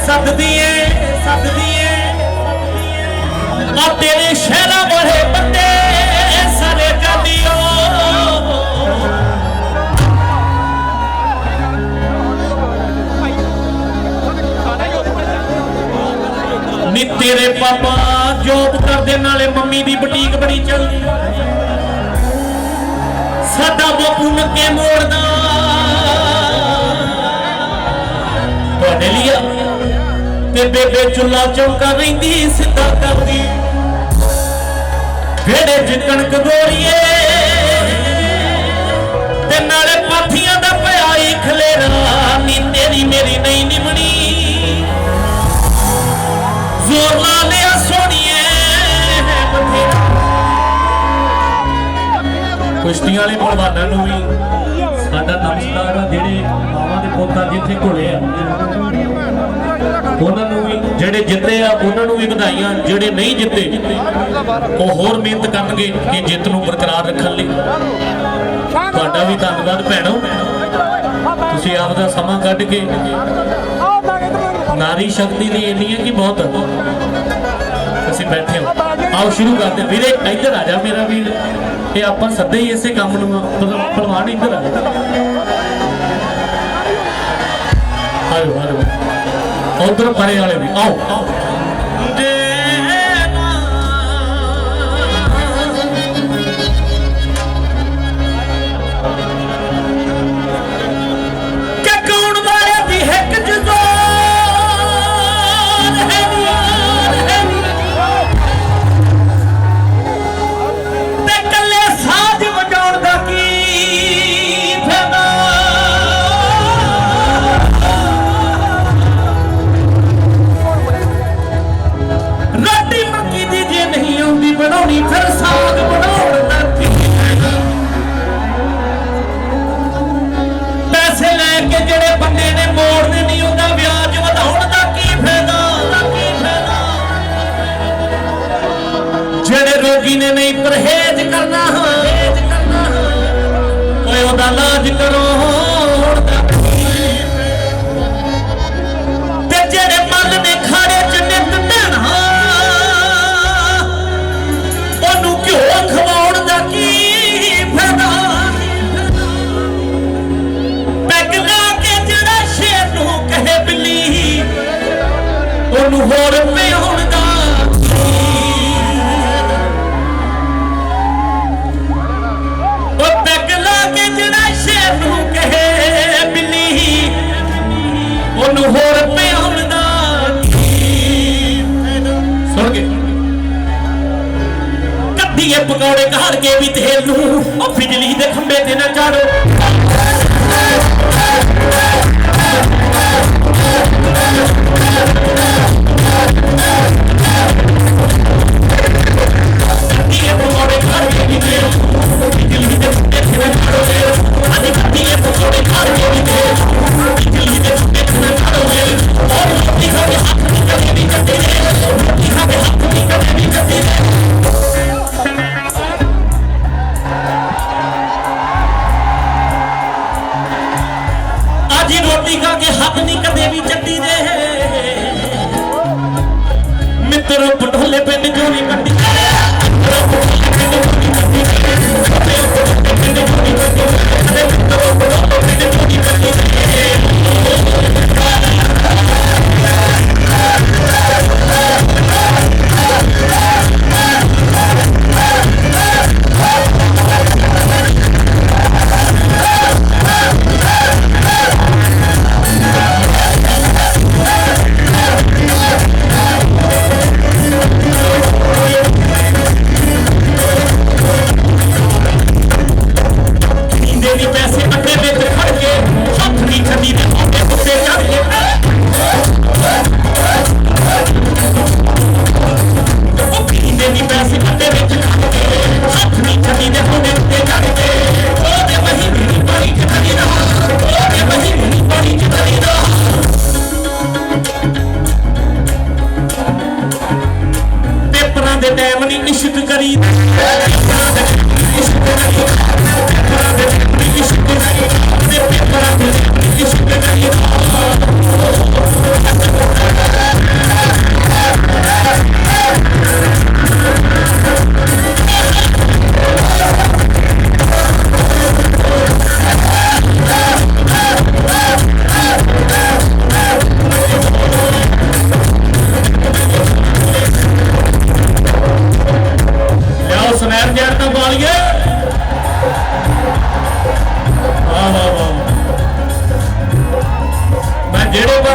सददिए आ तेरे शहरा बड़े बंदे सारे जादियो नी तेरे पापा जॉब करदे नाले मम्मी दी बुटीक बड़ी चलदी साडा बापू नक्के मोड़दा तुहाडे लिया ते बेबे चुल्ला चौका रहिंदी सिद्धा करदी वेड़े च कणक गोरीए ते नाले पाथियां दा पिया ही खलेरा नी तेरी मेरी नहीं निमणी जोर ला लिया सोनिए कुश्ती वाले पहलवानां नूं भी साडा नमस्कार आ जेड़े मावां दे पुत्तां जिथे घुले आ उन्हां नूं भी जेड़े जिते आ उन्हां नूं भी बधाइयां जेड़े नहीं जिते वो होर मेहनत करनगे कि जित नूं बरकरार रखण लई तुहाडा भी धन्नवाद भैणो तुसीं आपदा समां कढ के नारी शक्ति दी इन्नी है कि बहुत असीं बैठे हो आओ शुरू करते हैं वीरे इधर आ जा मेरा वीर ये आपां सदे ही इसे काम नूं पहलवान इधर आ आओ आओ उधर परे वाले भी आओ रोगी ने नहीं परहेज करना इलाज करो जेड़े मल ने खाड़े च नित ढना ओनू घ्यो खवाउण दा की फायदा पैग ला के जेड़ा शेर नू कहे बिल्ली ओनू होर पियाउण दा होर पियाउण दा सुन के कद्दीए पकौड़े घर के भी तेल नू बिजली दे खंबे ते ना चाड़ो कद्दीए पकौड़े घर के भी तेल बिजली दे खंबे ते ना चाड़ो कद्दीए पकौड़े घर के भी तेल बिजली दे खंबे ते ना चाड़ो और रोटी खा के हाथ नहीं कभी भी करते रोटी खा के हाथ नहीं कभी भी करते आज रोटी खा के हाथ नहीं कभी भी चट्टी दे मित्रों पटोले पिंड जोड़ी कट्टी इश्क करी इश्क करी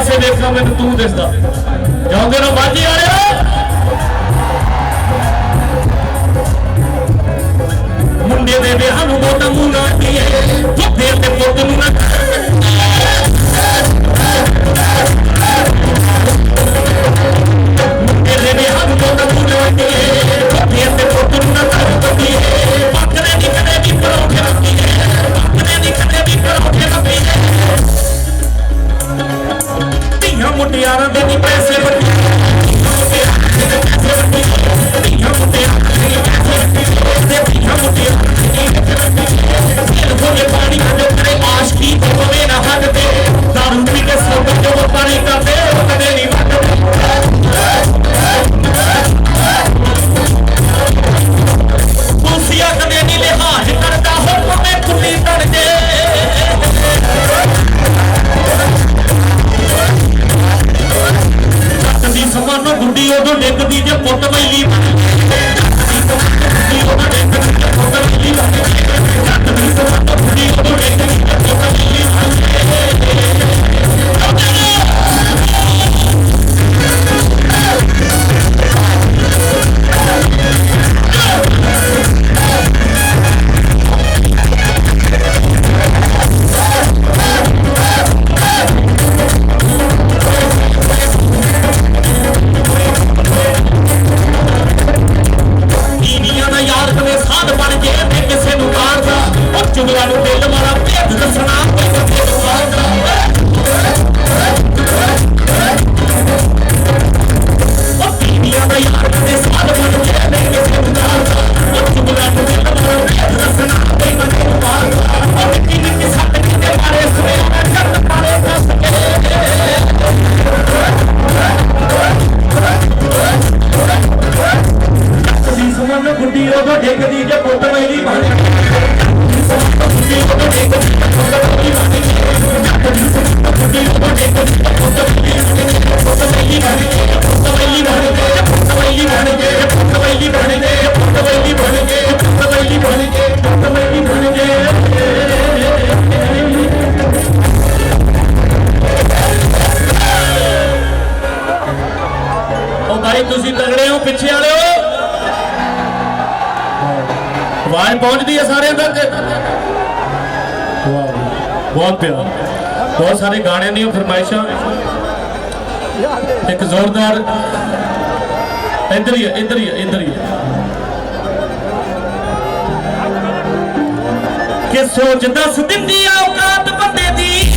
पासे देखा मैं तू दिसदा जाओगे ना बाजी वाले मुंडे दे विआह नूं वोटां मूंह ना दिए धुप्पे ते पुੱਤ ਨੂੰ ना मुंडे दे विआह नूं वोटां मूंह ना दिए धुप्पे ते पुੱਤ ਨੂੰ ना कर दिए पकड़े नहीं कदे भी परोठे रखिए पकड़े नहीं कदे भी परोठे रखिए ਧੀਆਂ ਮੁਟਿਆਰਾਂ ਦੇ ਨਹੀਂ ਪੈਸੇ ਵੱਟੇ ਧੀਆਂ ਮੁਟਿਆਰਾਂ ਦੇ ਪੈਸੇ ਵੱਟੇ ਧੀਆਂ ਮੁਟਿਆਰਾਂ ਦੇ ਪੈਸੇ ਵੱਟੇ ਤੇ ਧੀਆਂ ਮੁਟਿਆਰਾਂ ਦੇ ਦਿਲ ਹੋਏ ਪਾਣੀ ਜੋ ਕਰੇ ਆਸ਼ਕੀ ਹੋਵੇ ਨਾ ਹੱਦ ਤੇ ਦਾਰੂ ਪੀ ਕੇ ਸੌ ਜੋ ਪਾਣੀ ਕਰਦੇ ਉਹ ਕਦੇ ਨਹੀਂ ਵੱਟਦੇ ਕੁਰਸੀਆਂ ਕਦੇ ਨਹੀਂ ਲਿਹਾਜ਼ ਕਰਦਾ ਹੋ ਭਾਵੇਂ ਕੁੱਲੀ ਤੜ ਜੇ ਦੀ ਸਮਾਨੋ ਗੁੱਡੀ ਉਦੋਂ ਡਿੱਗਦੀ ਜੇ ਪੁੱਤ ਵੈਲੀ ਗੁੱਡੀ ਉਦੋਂ ਡਿੱਗਦੀ ਜੇ ਪੁੱਤ ਵੈਲੀ ਜੱਟ ਦੀ ਸਮਾਨੋ ਗੁੱਡੀ ਉਦੋਂ ਡਿੱਗਦੀ ਜੇ ਪੁੱਤ ਵੈਲੀ ਚੁਗਲਾ ਨੂੰ ਦਿਲ ਵਾਲਾ ਭੇਦ ਦੱਸਣਾ ਉਹ ਪੀੜੀਆਂ ਦਾ ਯਾਰ ਕਦੇ ਸਾਧ ਬਣ ਜੇ ਨਹੀਂ ਕਿਸੇ ਨੂੰ ਮਾਰਦਾ ਉਹ ਚੁਗਲਾ ਨੂੰ ਦਿਲ ਵਾਲਾ ਭੇਦ ਦੱਸਣਾ ਕੋਈ ਬੰਦੇ ਨੂੰ ਮਾਰਦਾ ਉਹ ਮਿੱਟੀ ਮਿੱਟੀ ਸੱਟ ਕਿਤੇ ਮਾਰੇ ਸਵੇ ਮੈਂ ਜੱਟ ਪਾਲੇ ਦੱਸ ਕੇ ਦੀ ਸੁਮਨ ਗੁੱਡੀ ਉਦੋਂ ਡਿੱਗਦੀ ਜੇ ਪੁੱਤ ਵੈਲੀ ਬਣ ਤੁਸੀਂ ਤਗੜੇ ਹੋ ਪਿੱਛੇ ਵਾਲਿਓ ਆਵਾਜ਼ ਪਹੁੰਚਦੀ ਹੈ ਸਾਰਿਆਂ ਤੱਕ ਵਾਹ ਬਹੁਤ ਪਿਆਰ ਬਹੁਤ ਸਾਰੇ ਗਾਣਿਆਂ ਦੀਆਂ ਫਰਮਾਇਸ਼ਾਂ ਇੱਕ ਜ਼ੋਰਦਾਰ ਇੱਧਰ ਹੀ ਕਿ ਸੋਚ ਦੱਸ ਦਿੰਦੀ ਔਕਾਤ ਬੰਦੇ ਦੀ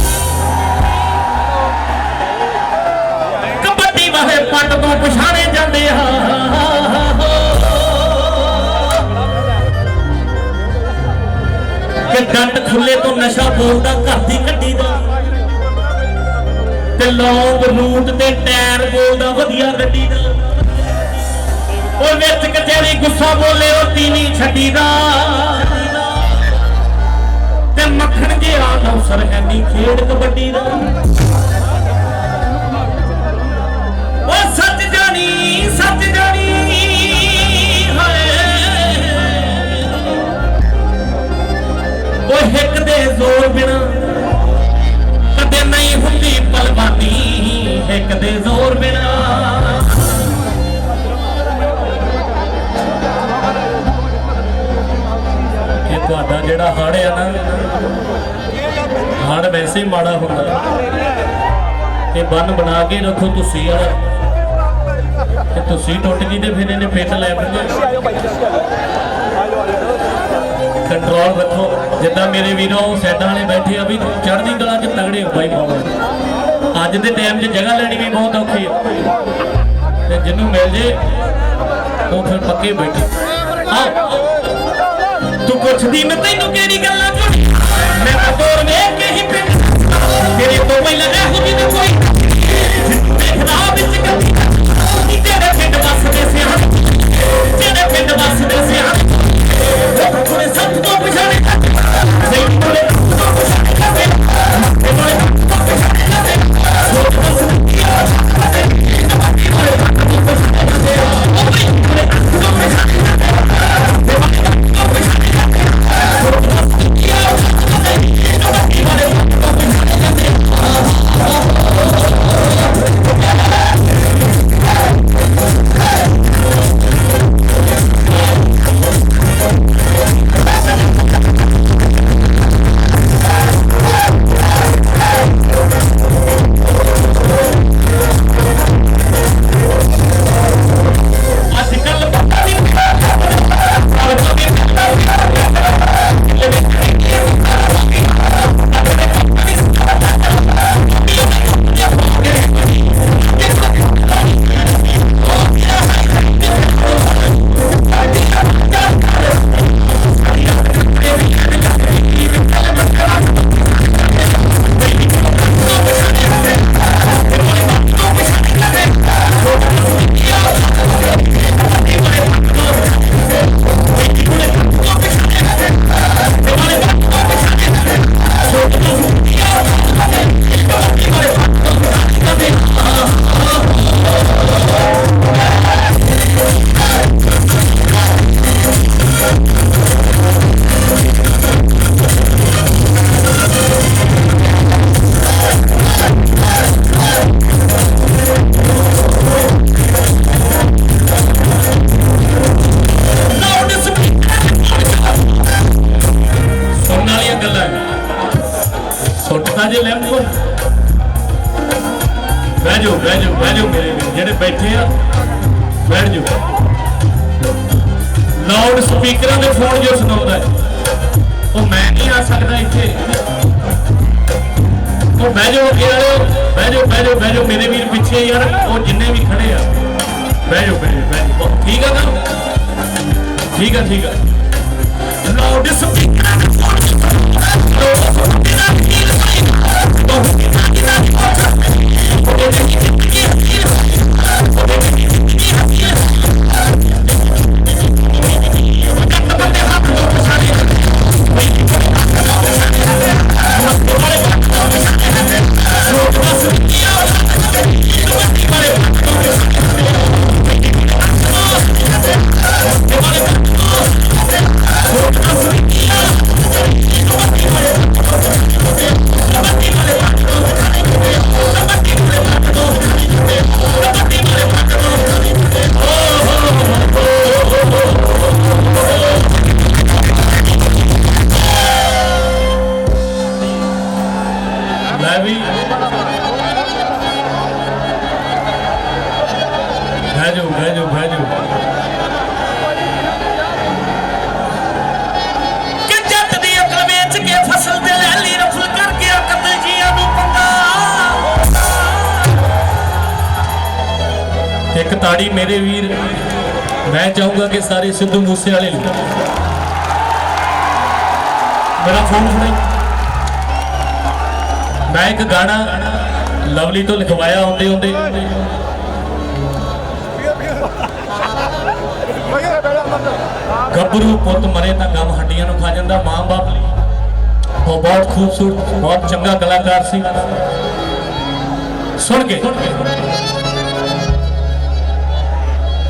ਕਬੱਡੀ ਵਾਹੇ ਪੱਟ ਤੋਂ ਪਛਾਣੇ ਜਾਂਦੇ ਆ ਕਿ ਡੰਡ ਖੁੱਲੇ ਤੋਂ ਨਸ਼ਾ ਬੋਲਦਾ ਘਰ ਦੀ ਗੱਡੀ ਦਾ ਤੇ ਲੌਂਗ ਰੂਟ ਤੇ ਟਾਇਰ ਬੋਲਦਾ ਵਧੀਆ ਗੱਡੀ ਦਾ ਉਹ ਵਿੱਚ ਕਚਹਿਰੀ ਗੁੱਸਾ ਬੋਲੇ ਉਹ ਤੀਵੀਂ ਛੱਡੀ ਦਾ ਤੇ ਮੱਖਣ ਜਿਹਾ ਨੌਸਰ ਐਨੀ ਖੇਡ ਕਬੱਡੀ ਦਾ ਉਹ ਸੱਚ ਜਾਣੀ ਉਹ ਹਿੱਕ ਦੇ ਜ਼ੋਰ ਬਿਨਾ ਕਦੇ ਨਹੀਂ ਹੁੰਦੀ ਪਲਵਾਨੀ ਹਿੱਕ ਦੇ ਜ਼ੋਰ ਬਿਨਾ ਇਹ ਤੁਹਾਡਾ ਜਿਹੜਾ ਹੜ ਆ ਨਾ ਹੜ ਵੈਸੇ ਹੀ ਮਾੜਾ ਹੁੰਦਾ ਇਹ ਬੰਨ ਬਣਾ ਕੇ ਰੱਖੋ ਤੁਸੀਂ ਵਾਲਾ ਤੇ ਤੁਸੀਂ ਟੁੱਟ ਗਈ ਤੇ ਫਿਰ ਇਹਨੇ ਪਿੱਟ ਲੈ ਪੈਂਦੇ कंट्रोल रखो जिदा मेरे वीरों सैडा वाले बैठे अभी चढ़ती कला च तगड़े हो भाई बाबा अज के टाइम जगह लेनी भी बहुत औखी है जिन्हों मिल जे वो फिर पक्के बैठे तू पुछदी मैं तेनों केड़ी गल्लां झूठी मैं बतौर वेख के ही पिंड तेरे तो पहला एहो जी ना कोई देखदा विच गल्ली तेरे पिंड वसदे सियाण तेरे पिंड वसदे सियाण पूरे सब तो पछाने नहीं पूरे तो पछाने करते पूरे तो पछाने करते सोच बस किया करते पूरे तो पछाने करते पूरे तो पछाने करते सोच बस किया करते बह जाओ मेरे जेडे बैठे आ बैठ जाओ। लाउड स्पीकर के फोन जो सुना है वो मैं नहीं आ सकता इतने। तो बह जाओ अगे वाले बह जाओ मेरे वीर पिछे यार वो जिन्ने भी खड़े आ बह जाओ ठीक है ना ठीक है लाउड स्पीकर एक ताड़ी मेरे वीर मैं चाहूंगा कि सारे सिद्धू मूसे वाले मेरा फोन सुने। मैं एक गाना लवली तो लिखवाया आते आते गभरू पुत मरे तो गम हड्डियां खा जाता मां बाप लिए। वो बहुत खूबसूरत बहुत चंगा कलाकार सी। सुन के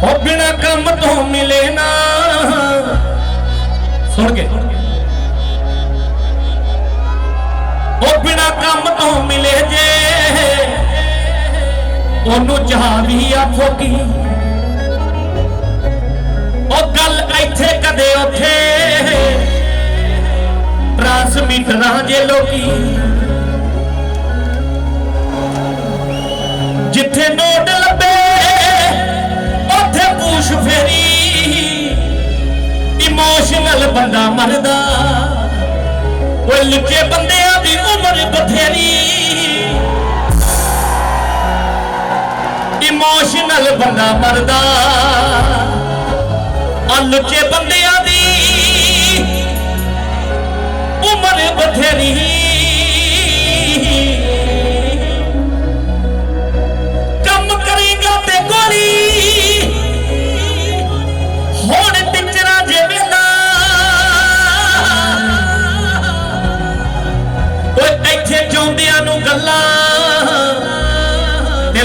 और बिना काम तो मिले ना सुन के और बिना काम तो मिले जे ओनू चाह भी आखो की और गल इथे कदे उथे ट्रांसमीटर जे लोकी जिथे नोट लबे पूछ फेरी इमोशनल बंदा मरदा वो लुचे बंदे दी उम्र बथेरी इमोशनल बंदा मरदा लुचे बंदे दी उम्र बथेरी। कम करेगा ते गोली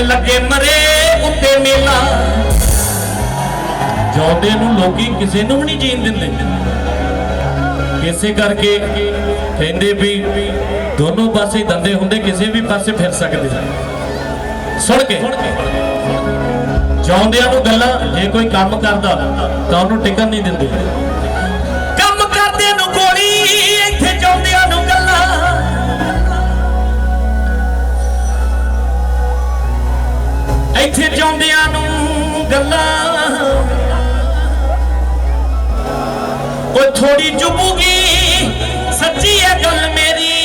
लगे मरे उत्ते मेला जाते लोग किसी भी नहीं जीन देंगे किसे करके कहते भी दोनों पासे दंदे होंगे किसी भी पासे फिर सकते। सुन के जाउंदियां नूं गल्लां जे कोई काम करता तो उन्होंने टिकन नहीं देंगे। काम करदे नूं गोली इत्थे जाउंदियां नूं गल्लां इत्थे जाउंदियां नूं गल्लां ओ थोड़ी चुभूगी सच्ची है गल मेरी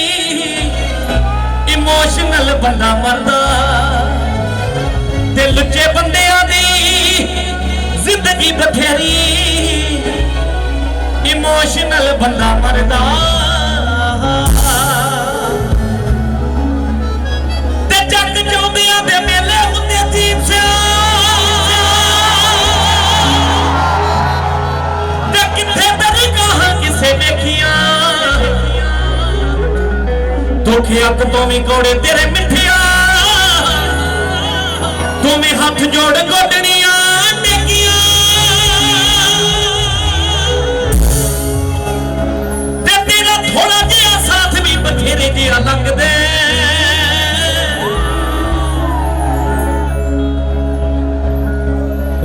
इमोशनल बंदा मरदा ते लुच्चे बंदियां दी जिंदगी बथेरी इमोशनल बंदा मरदा ते जग चौबियां दे मेले हुंदे अजीब से ते किथे तेरी कहां किसे देखियां दुखी अक तो भी कौड़े तेरे मिठिया तुम्हें हाथ जोड़ गोडनिया टेकिया ते तेरा थोड़ा जिहा साथ भी बथेरे जिहा लगदे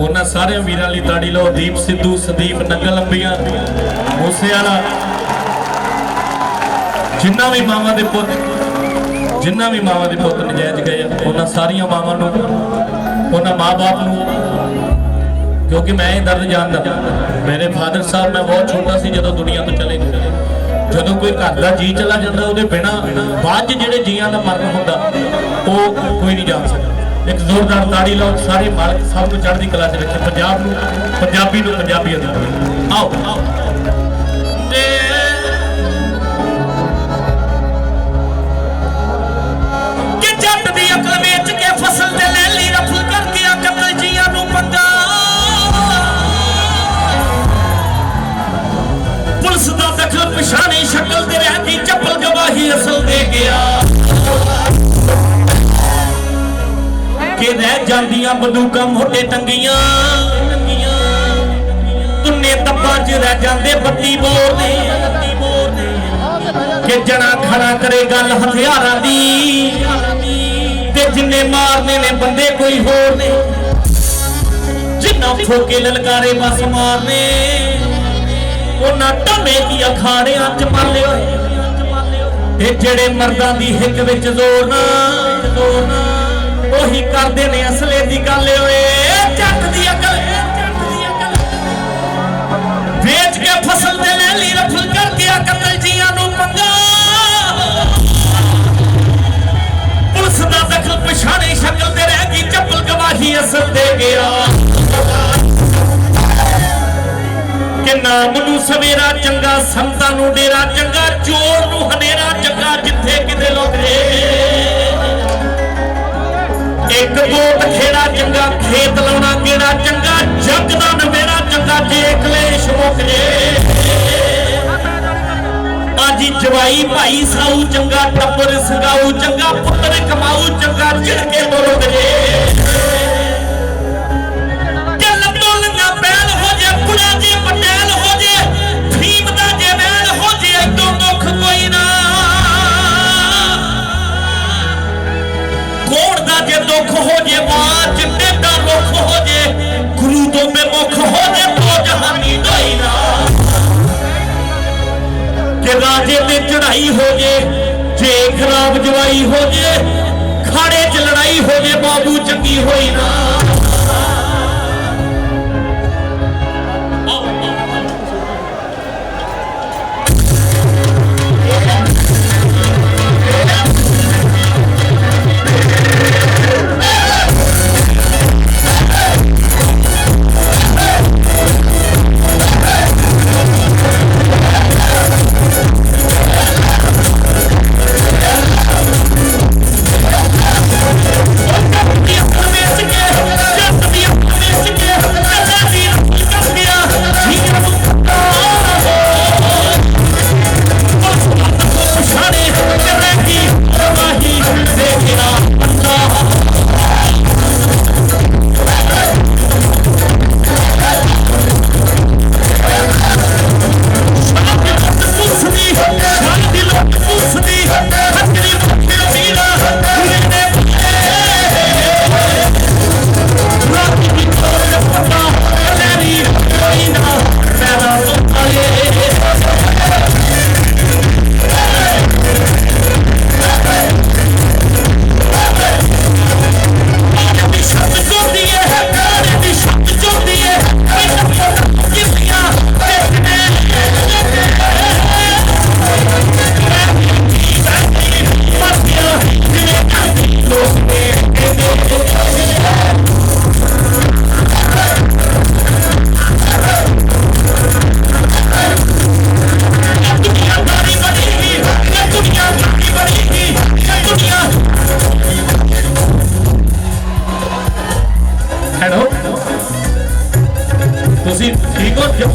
उन्हां सारे वीरां लई ताड़ी लो। दीप सिद्धू संदीप नंगल अंबिया मूसे वाला जिन्ना भी मावां दे पुत जिन्ना भी मावां दे पुत्त नजायज गए उन्हां सारियां मावां नूं उन्हां माँ बाप नूं क्योंकि मैं ये दर्द जानदा मेरे फादर साहब मैं बहुत छोटा सी जदों दुनिया तो चले गए जदों कोई घर का जी चला जाता उहदे बिना बाद जिहड़े जीआं दा मरण हुंदा वो कोई नहीं जान सकता। एक जोरदार ताड़ी लाओ सारे मालक सब नूं चढ़दी कला च रखे पंजाब नूं पंजाबी नूं पंजाबीयत आओ कि जट दी अकल वेच के फसल ते ले ली रफल करके कतल जीआं नूं पंगा पुलिस दा दखल पिछाणी शक्ल ते रह गई चप्पल गवाही असल दे गया कि रह जांदियां बंदूकां मोटे टंगियां तुन्ने तब्बां च रह जांदे बत्ती बोरदे कि जना खड़ा करे गल हथियारां दी ते जिन्ने मारने ने बंदे कोई होर ने जिन्ना ठोके ललकारे बस मारने उन्हां टमे दी अखाड़ियां च पाले होए जेड़े मर्दां दी हिक विच जोर ना ओही करदे ने असले दी गल होए जट दी अकल वेच के फसल ते ले ली रफल करके कतल जीआं नूं पंगा पुलिस दा दखल पिछाणी शक्ल ते रह गई चप्पल गवाही असर दे गया कि नाम नूं सवेरा चंगा संतां नूं डेरा चंगा चोर नूं हनेरा चंगा जिथे किते लोके एक बोट खेड़ा चंगा खेत लाउणा गेड़ा चंगा जग दा नवेरा चंगा जे कलेश मुकजे आजी जवाई भाई साऊ चंगा टब्बर सगाऊ चंगा पुत्र कमाऊ चंगा झिड़के तो रुक जे पटेल हो जे भीम दा जे बैल हो जे एकदम मुख कोई ना कोड़ दा जे दुख हो जे मां चिट्टे दा रुख हो जे गुरु तो बेमुख हो जे तो जहानी ढोई ना कि राजे ते चढ़ाई हो जे खराब जवाई हो जे खाड़े च लड़ाई हो जे बाबू चंगी होई ना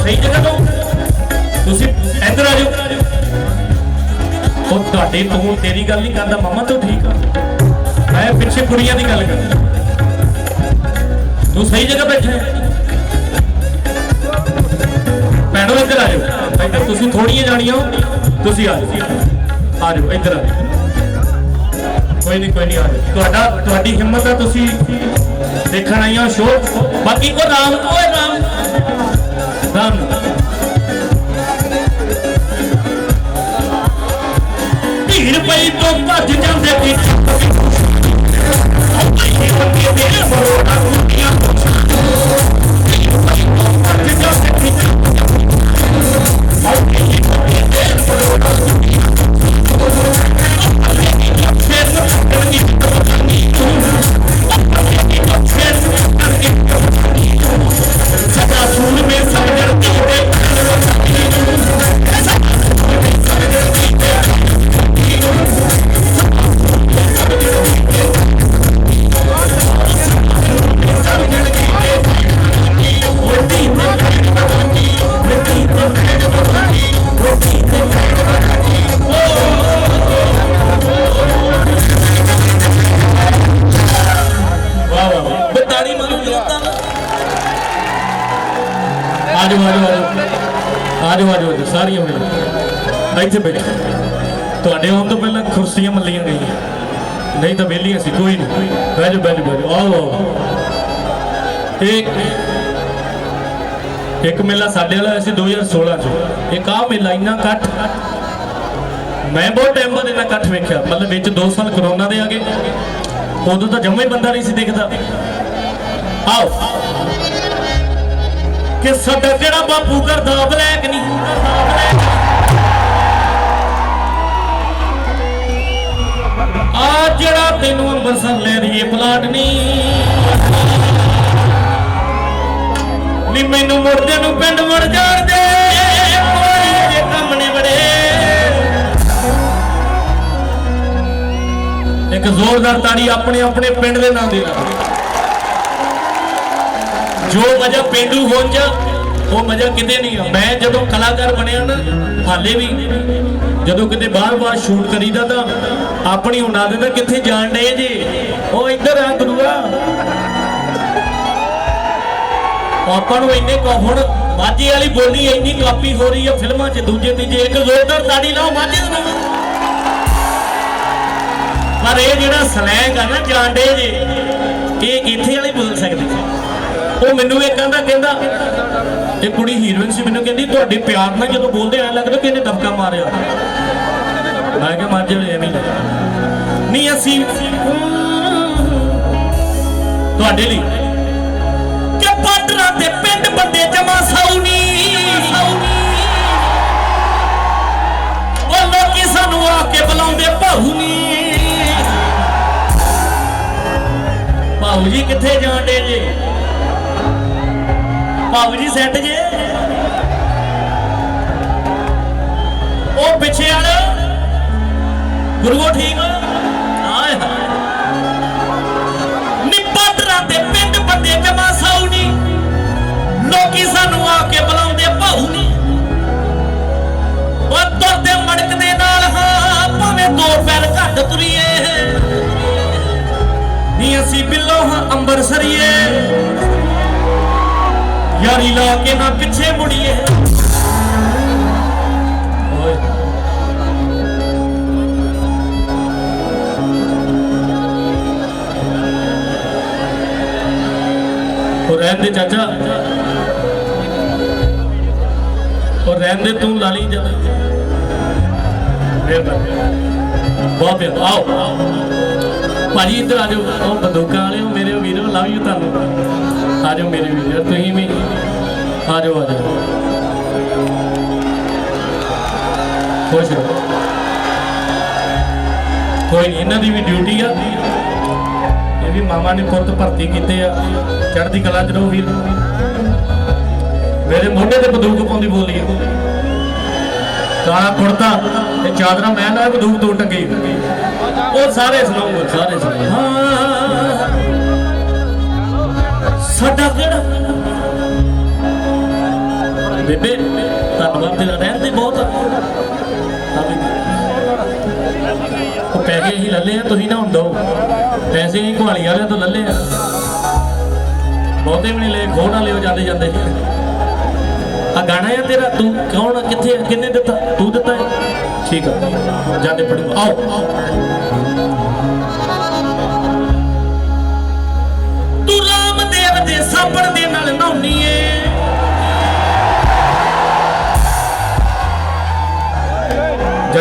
सही जगह तो इधर आ जाओ तू तेरी गल नहीं करता मामा तो ठीक है मैं पिछे कुड़ियां की गल कर तू सही जगह बैठे भैनों इधर आ जाओ इधर तुम थोड़ियां जानिया तुम आ जाओ इधर आ जाओ कोई नहीं आ जाओ तुहाडी हिम्मत है तुम देखण आई हो शो बाकी को राम भीड़ पई तो भज जांदे पीछे मरोड़ा कुटियां भज जांदे पीछे सारियां इत्थे बैठो तुहाडे आउण तो पहला कुर्सियां मल्लियां गई नहीं तो वेलियां सी कोई नहीं बैठो बैठो बैठो आओ आओ एक मेला साडे वाला ऐसे 2016 च एक आ मेला इन्ना कट मैं बहुत टाइम बाद इन्ना कट वेख्या मतलब विच 2 साल कोरोना दे आ गए उदों तो जम्मे बंदा नहीं सी दिखदा आओ कि साडा किहड़ा बापू करदा ब्लैक नहीं आ जड़ा तेनू अंबरसर ले रही प्लाट नहीं मैनू मुड़दे नू पिंड मुड़ जाण दे काम ने बड़े एक जोरदार ताड़ी अपने अपने पिंड दे नाम दी जो मजा पेंडू होने च वो मजा किते नहीं है मैं जदों कलाकार बनया ना हाले भी जदों किते बार बार शूट करीदा तो अपनी उड़ा देता किथे जान डे जी वो इधर आ गुरुआ अपन इन्ने हुण माझे वाली बोली इन्नी कापी हो रही है फिल्मां च दूजे तीजे एक जोरदार ताड़ी लाओ माझे पर ये जिहड़ा स्लैंग है ना जान डे जी ये इत्थे वाली बोल सकदी वो मैनू एक कहता एक कुड़ी हीरोइन सी मैनू कहती तुहाडे प्यार नाल जदों बोलदे ऐ लगदा कि इहने दबका मारिया मैं क्या मार जाए एवं नहीं असी तुहाडे लई कि पाटरा ते पिंड बंदे जमा साउनी ओ लोकी सानू आके बुलाउंदे भाऊ नी भाऊ जी किथे जाण डे जे भाऊ जी सैट जे ओ पिछे वाले गुरुओ ठीक हाय निपाटरा दे पिंड बंदे जमा साउनी लोकी सानू आके बुलाउंदे भाऊ नी ओ तुरदे मड़क दे नाल हां भावें 2 पैर घट तुरीए नी असी बिल्लो हां अंबरसरीए यारी ला के ना पिछे मुड़िए रहन दे चाचा और रहन दे तू लाली जब बहुत प्यार आओ भाजी इधर आ जाओ बंदूक वाले हो मेरे वीरो लव यू तुहानू आ जाओ मेरे वीर तुम भी आ जाओ खुश रहो कोई नहीं इन्हों की भी ड्यूटी आ ये भी मामा ने पुत भर्ती किते चढ़ती कला च रहो वीर मेरे मोढे ते बंदूक पाउंदी बोली काला कुर्ता चादरा मैं ना बंदूक तो टंगी वो सारे सुनाऊंगा सारे साडा किहड़ा बेबे धन्नवाद तेरा रहन दे बहुत पैसे ही लले हैं तुम ना हम दो पैसे ही घुआली वाले तो लले हैं बहुते भी नहीं ले खो ना लियो जाते जाते आ गाना है तेरा तू कौन किथे किन्ने दिता तू दिता है ठीक है जाते पढ़ो आओ तू रामदेव दे साबण दे नाल नौनी है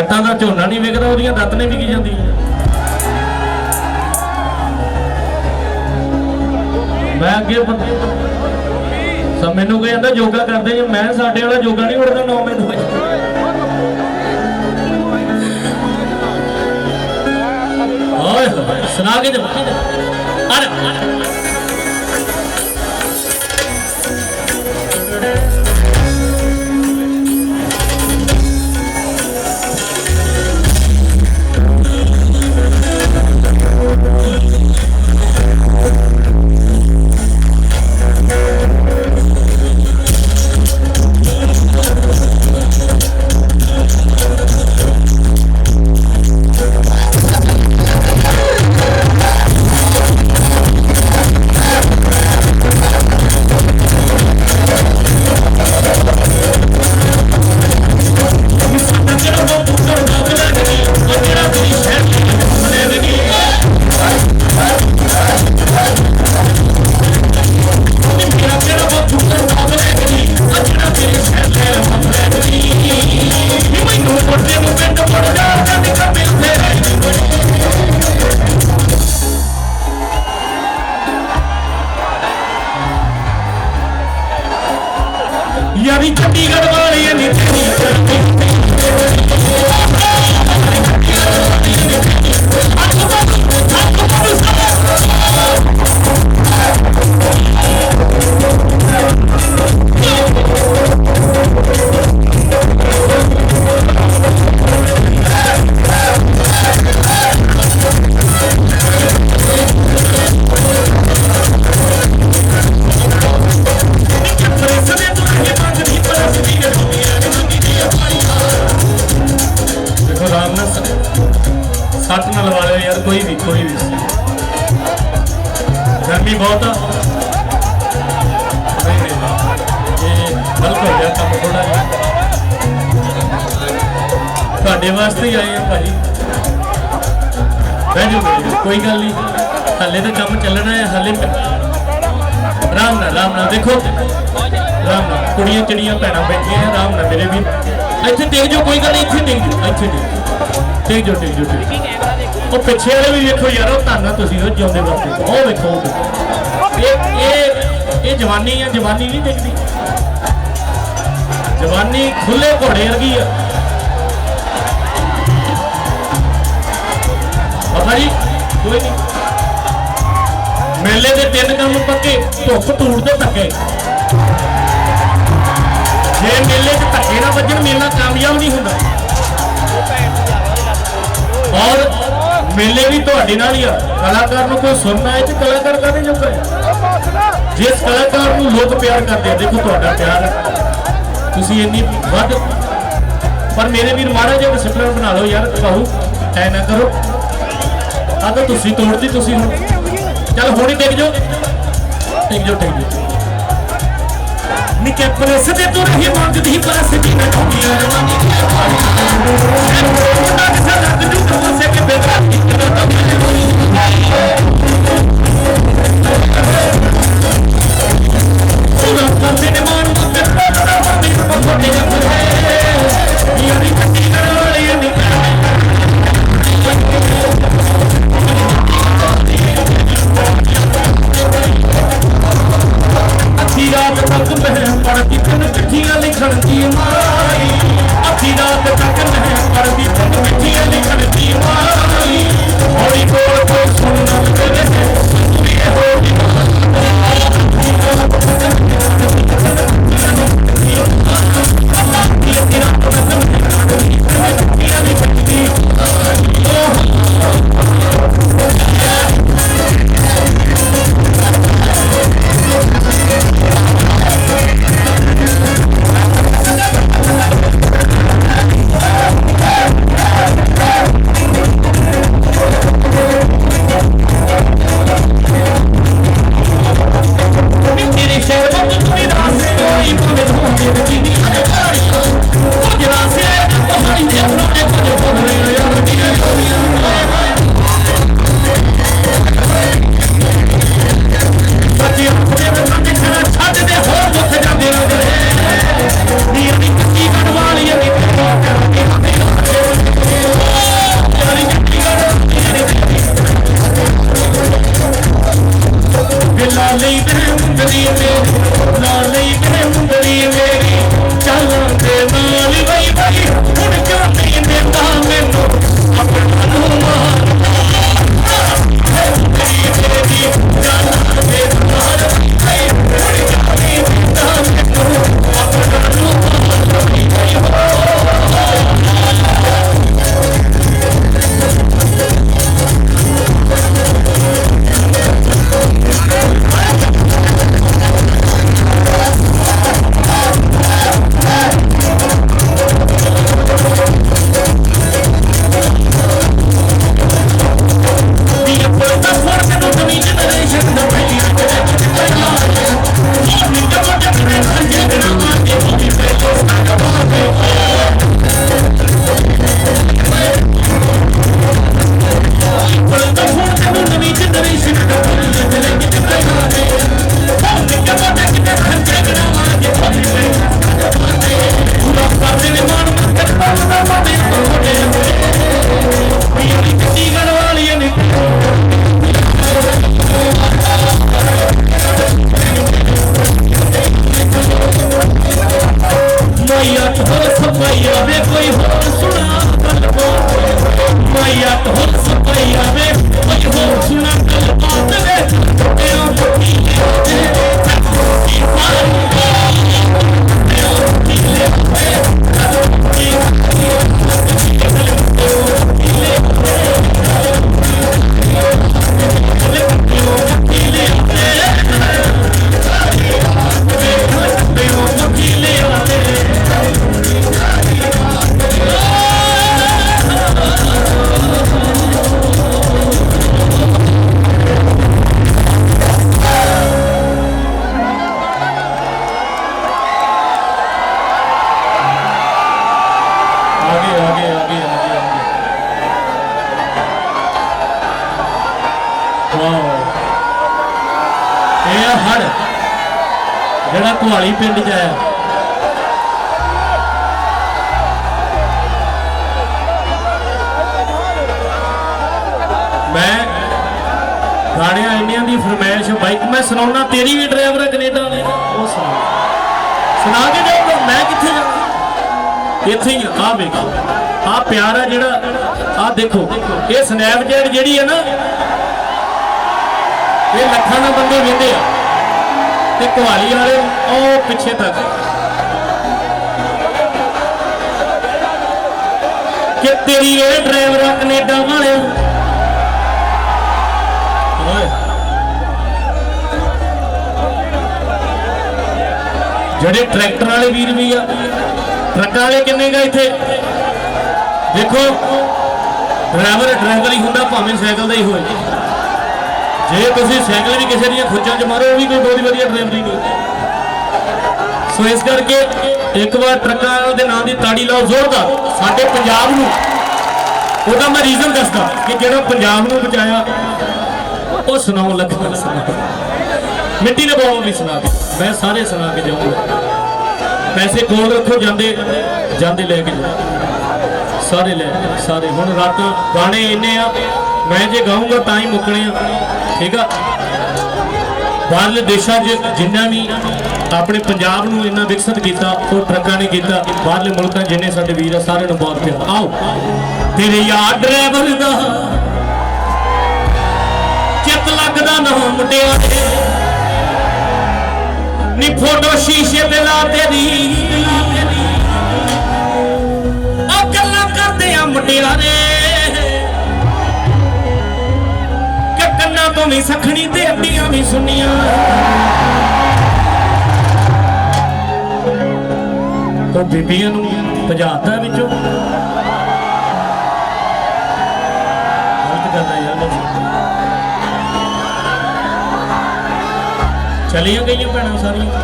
जट्टां दा झोना नहीं विकदा, ओहदियां दातने विकी जांदियां। मैं अगे मैनू कोई कहता योगा करते जी, मैं साडे वाला योगा नहीं उड़दा 9 मिनट होए। सुना के यारी चंडीगढ़ वाले सट ना लवा लो यार, कोई भी गर्मी बहुत गलत हो गया काम थोड़ा ਤੁਹਾਡੇ वास्ते ही आए हैं भाई। बह जाओ कोई गल नहीं, हाले तो काम चलना है। हाले आराम नाल देखो, आराम नाल कुड़ियां चिड़ियां भैणां बैठियां आराम नाल मेरे भी। इत्थे देख जाओ, कोई गल नहीं, इत्थे देख जाओ, इत्थे देख जाओ। वो पिछे वाले भी देखो यार, धन तुम जिंदे वास्ते वो देखो। ये जवानी है, जवानी नहीं देखती, जवानी खुले घोड़े वर्गी है। बाबा जी कोई नहीं, मेले के 3 काम पक्के, धुप धूड़ तो धक्के। जे मेले च धक्के ना बजन, मेला कामयाब नहीं होता। और मेले भी तुहाडे नाल ही आ। कलाकार नूं कोई सुनना है तो कलाकार काहदे जोगा है? जिस कलाकार नूं लोग प्यार करते हैं, देखो तुहाडा प्यार तुसीं इन्नी वध। पर मेरे वीर माड़ा जिहा डिसिपलिन बना लो यार भाऊ, ऐ ना करो। आ तो तुसीं तोड़दी, तुसीं हुण चल हुण ही टिक जाओ। निके प्रेस दे तो रही मंगदी परस दी मैं दुनिया रवानी की पारी सदा जू तो से के बेटा कितना तब पूरा करने मान मत मेरे पकोड़े है यारी कटी करवाले निकल अधी रात तक मैं पढ़ती तन चिट्ठियां लिखण दी माई। अधी रात तक मैं पढ़ती तन चिट्ठियां लिखण दी माई। हौली बोल को सुनना तेरे है ये हो लाली मैं मुंदरी मेरी लाली मैं मुंदरी मेरी चलां दे नाल वई वई हुण क्यों नहीं देता मैनू अपना रूमान मुंदरी मेरी चलां दे नाल वई हुण क्यों नहीं देता मैनू अपना रूमान वई वई ਜਿਹੜਾ ਕੁਹਾਲੀ ਪਿੰਡ ਚ ਆਇਆ मैं गाने इंडिया की फरमाइश बाइक मैं सुना तेरी भी ड्राइवर कनेडा ने वो सुना के जाऊंगा मैं कितने जाऊंगा इत्थे ही आ देखो आ प्यार है जेड़ा आ देखो ये स्नैपचैट जेड़ी है ना ये लखां ना बंदे वेंदे आ ते कुहाली वाले ओ पिछे तक कि तेरी ये ड्राइवर कनेडा वाले ਜਿਹੜੇ ट्रैक्टर वाले वीर भी आ ट्रक वाले किन्ने गा इत्थे देखो ड्राइवर ही हुंदा भावें साइकिल दा ही होए जे तुसीं साइकिल भी किसी दी खुच्चां च मारो भी कोई बहुत वधिया ड्राइवरी नहीं सो इस करके एक बार ट्रकां दे नाम दी ताड़ी लाओ जोरदार साडे पंजाब नूं ओहदा मैं रीजन दसदा कि जेड़ा पंजाब नूं बचाया वो सुनाओ लगा मिट्टी ने बहुत भी सुना के मैं सारे सुना के जाऊंगा पैसे कोल रखो जाते जाते लेके जाओ सारे ले सारे हुण रात गाने इन्ने आ मैं जे गाऊंगा तां ही मुकने ठीक है बाहरले देशों जिन्ना भी अपने पंजाब नूं इन्ना विकसित किया वो ट्रकां ने किया बाहरले मुल्कां जिन्ने साडे वीर आ सारे नूं बहुत प्यार आओ तेरे यार ड्राइवर दा चित लगदा ना मुटियारे नी फोटो शीशे पे ला तेरी ओ गल्लां करदे आ मुटियारे कि कन्ना तो भी सखणी ते अड्डियां भी सुनियां तो बीबियां नूं भजाता विचों गलत गल है यार चलिया गई भैन सारिया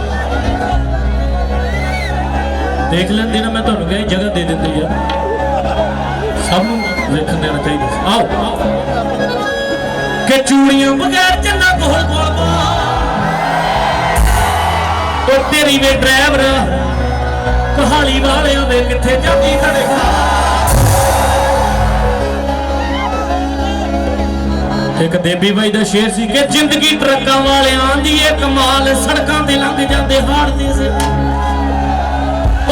देख लेंदी ना मैं तुहानूं कहा जगह दे देती यार सब वेखण देना चाहिए आओ कि चूड़ियां बगैर चलना गोल गोल तो तेरी वे ड्राइवर कहाली वाले दे किथे जाती खड़े एक देवी बाई दा शेर सी कि जिंदगी ट्रकां वालियां दी ए कमाल सड़कां ते लंघ जांदे हारदे से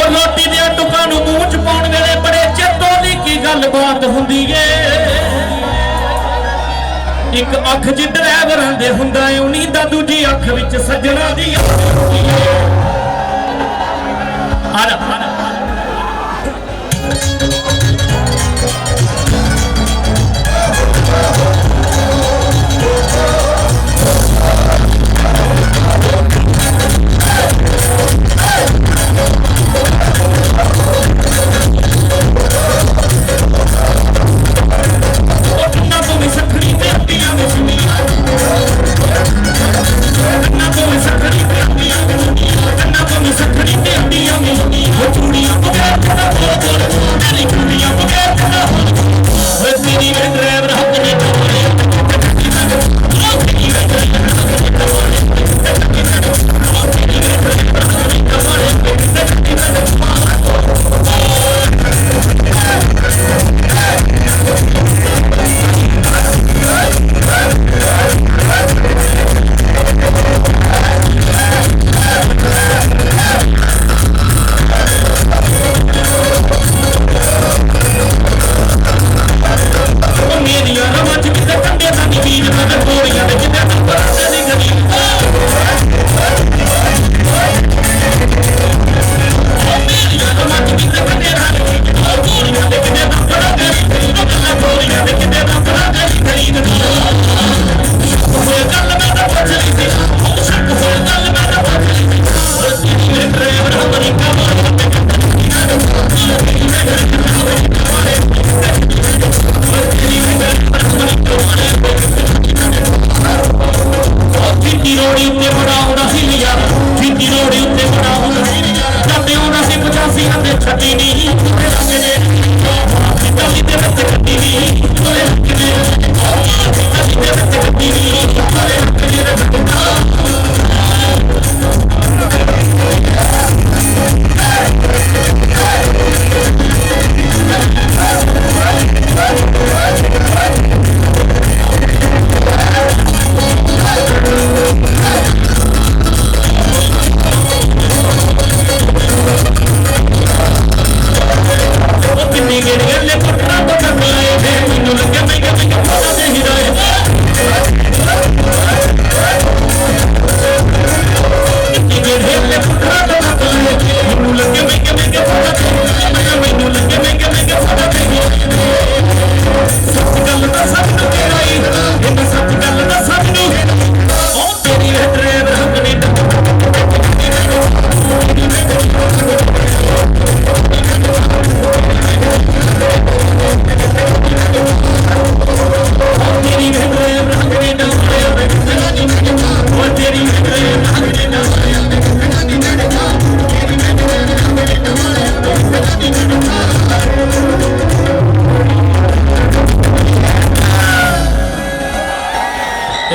और रोटी दे टुकां नूं मूंह च पाउण वेले बड़े चित्तों दी की गलबात हुंदी ए एक अख च ड्राइवरां दे हुंदा ए उन्हीं दा दूजी अख विच सज्जणा दी हुंदी ए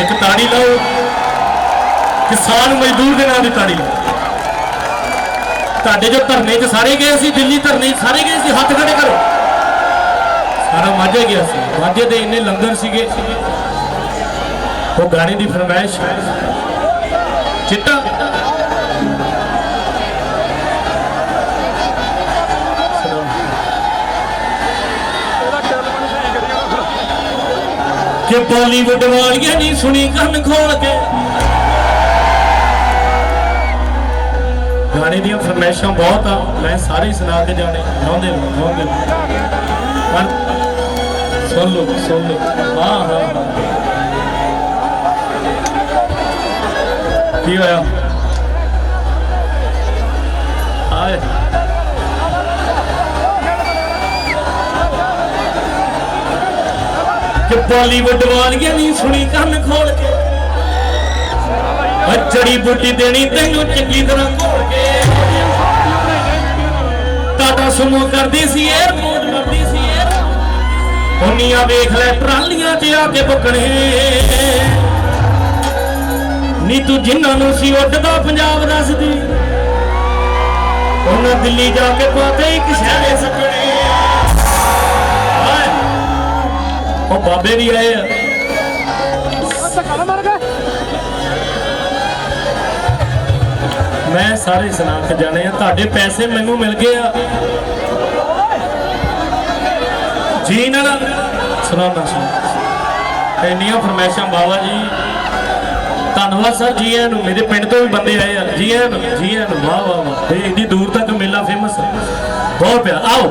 एक ताड़ी लो किसान मजदूर के नाम की ताड़ी लो ताड़े जो धरने च सारे गए सी दिल्ली धरने सारे गए सी हाथ खड़े करो सारा माझे गया सी माझे दे इन्ने लंगर सीगे वो गाने की फरमाइश चिट्टा कि बॉलीवुड वालियां नहीं सुनी कन खोल के गाने दी फरमाइशां बहुत आ मैं सारे सुना के जाने गाँदे पर सुन लो हाँ हाँ की होया आए कि बॉलीवुड वालियां नहीं सुनी कन खोल के जड़ी बूटी देनी तेनू चंगी तरह घोल के टाटा सुमो करदी सी एयरपोर्ट करदी सी उन्नियां वेख लै ट्रालियां च आके बुकने नी तू जिन्हां नूं सी उड्डदा पंजाब दसदी उन्हां दिल्ली जाके पाते एक शहरे सपने बाबे भी आए मैं सारे सुना के जाने ताड़े पैसे मैनू मिल गए जी ना सुना इन्नियां फरमैशा बाबा जी धन्यवाद सर जी एन मेरे पिंड तो भी बंदे आए हैं जी एन वाह वाह वाह इन्नी दूर तक मेला फेमस है बहुत प्यार आओ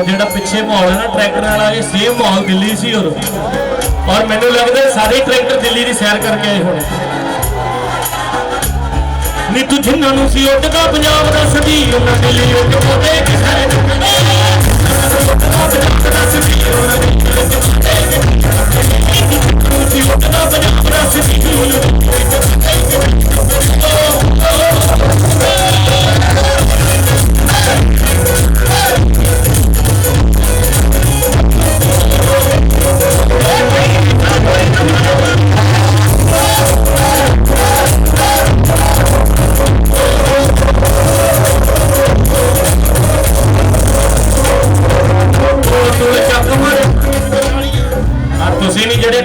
जो पिछे माहौल है ना ट्रैक्टर वाला ये सेम माहौल दिल्ली सी और मैंने लगता है सारे ट्रैक्टर दिल्ली की सैर करके आए होने नी तू जिन्होंने सी उठदा पंजाब दा सदी उन्हां दिल्ली उठ पोते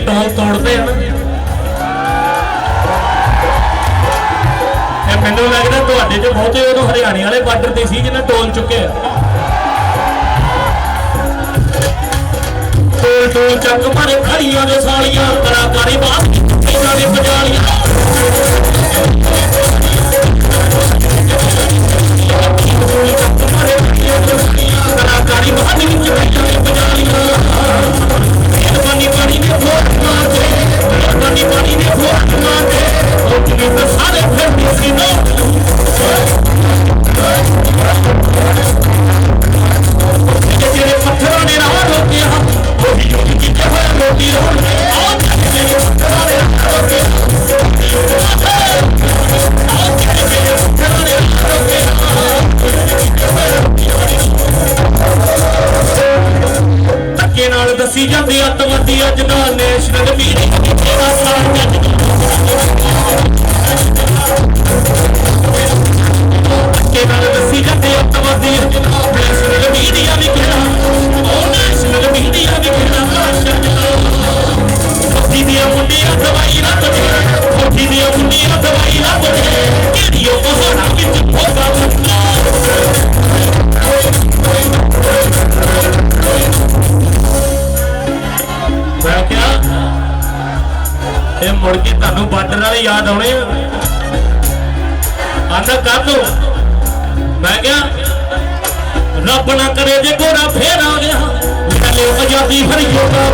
टोल तोड़ते हैं मैनू लगता थोड़े जो बहुते उदों हरियाणे वाले बार्डर से जिन्हें टोल चुके टोल टोल चक मारे खड़िया जो सालियां कलाकारी बात पजालियां कलाकारी दसी जाती अतवादी अज ना नेशनल मीडिया दसी जाती अतवादी नेशनल मीडिया भी कहना नेशनल मीडिया भी कहना फौजी दिया मुंडिया दवाई ना बजे फौजी दिया मुंडिया दवाई ना बजे केड़ियों पहाड़ा विच होगा मैं क्या ये मुड़ के तुहानू बार्डर वाले याद आने आंदा कर दो मैं क्या रब ना करे जे घोड़ा फेर आ गया ले आजादी फिर योगा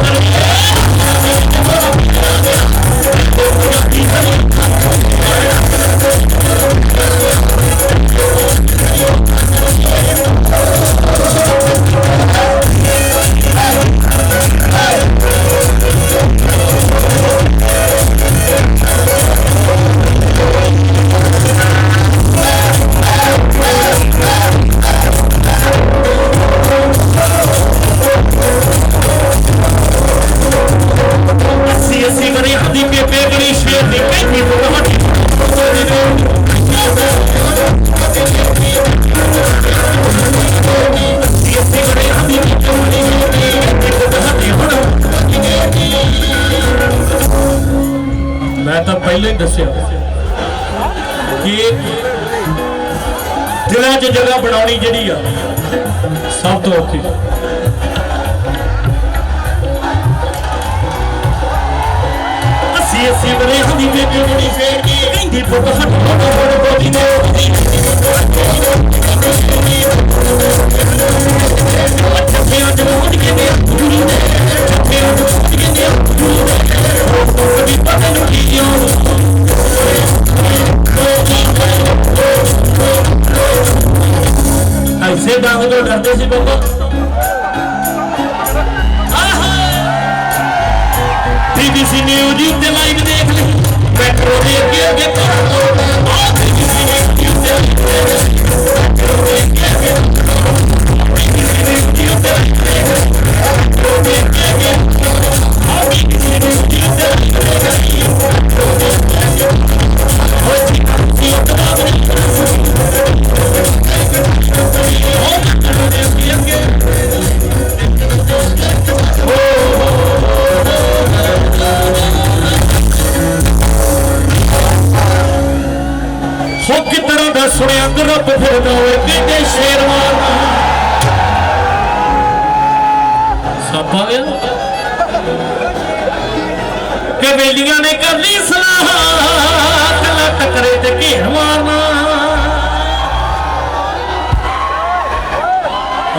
मैं तो पहले ही दसिया कि जिला च जगह बनानी जी सब तो औखी अस्सी बने हदी बेटी बड़ी फेर की पुट हट ऐसे डांग तो डरते सी बाबा BBC न्यूज़ उत्ते लाइव देख ली मेट्रो दे अगे अगे BBC न्यूज़ सुनिया ग्रुप फिर कहते शेर मारना सब आ गया कबेलियां ने कर ली सलाह कला टकरे ते घेर मारना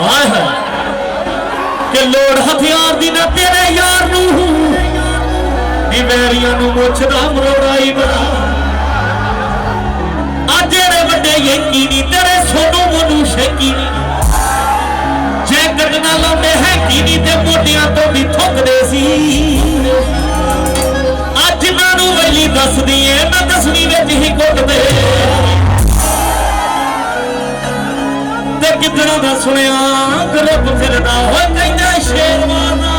आए है कि लोड़ हथियार दी ना तेरे यार नू वैरियां नू मुछदा मरोड़ाई बना जेड़े वड्डे यकीनी तेरे सोनू मोनू शकीनी जैकेट ना लाउंदे है कीनी ते मोटियां तो भी थुकदे सी अज नानू वैली दसदी है मैं 10वीं विच ही कुटदे ते किधरों दा सुनिया ग्रुप फिरदा हो कहंदा शेर मारना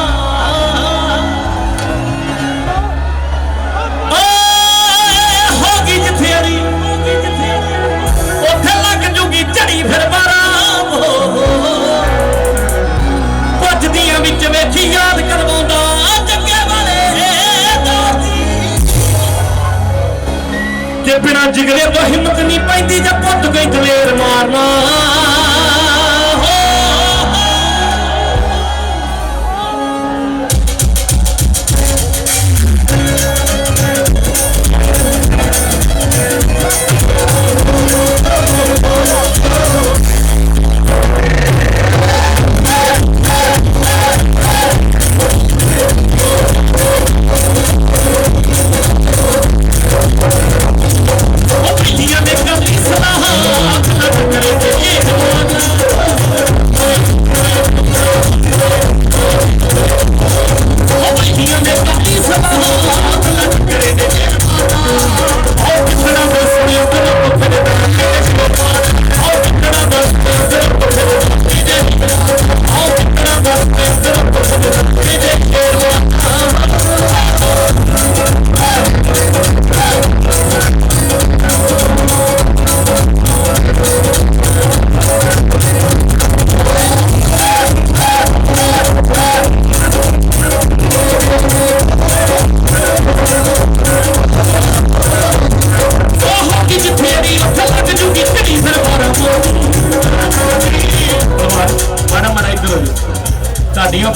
होगी जिथे अड़ी झड़ी फिर बाराम भजदियां विच वेखी याद करवाउंदा जग्गे वाले कि बिना जिगरे तो हिम्मत नहीं पैंदी जब पुट गई दलेर मारना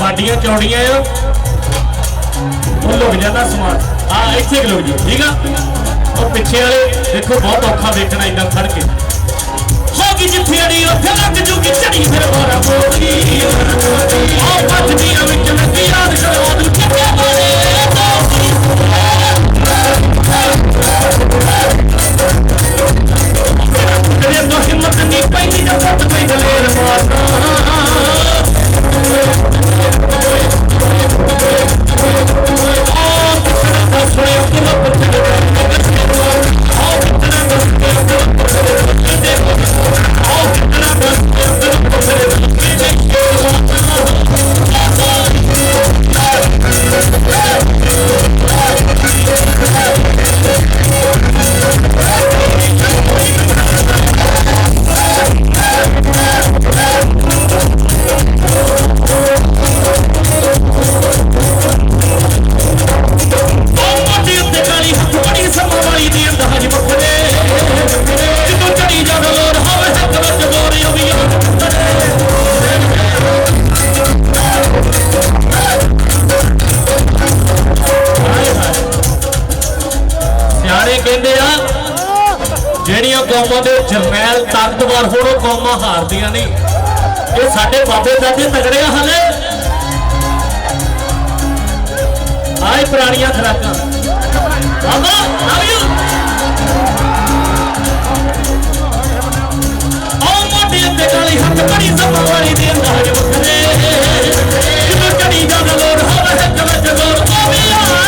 बाडियां चौड़ियां लुक जाता समान इतने लुक जाओ ठीक है और पिछे वाले देखो बहुत औखा देखना इदा खड़ के होगी जिथे अड़ी उत्थे लग जूगी झड़ी फिर बारा बोलगी भजदियां विच लगी याद करवा दूं जग्गे वाले तेरे तो हिम्मत नहीं पैंदी जब पुट गई दलेर मारना जरनैल ताकतवर होणो कौमां हारदियां नहीं। ये साडे बाबे दादे तगड़े हाले आए पुरानियां खुराकां बाबा लव यू ओ मोटे ते काली हक बड़ी ज़िम्मेवारी दे अंदाज वखरे जिवें कड़ी जादा लोड़ होवे है जवे जगोर ओ भी यार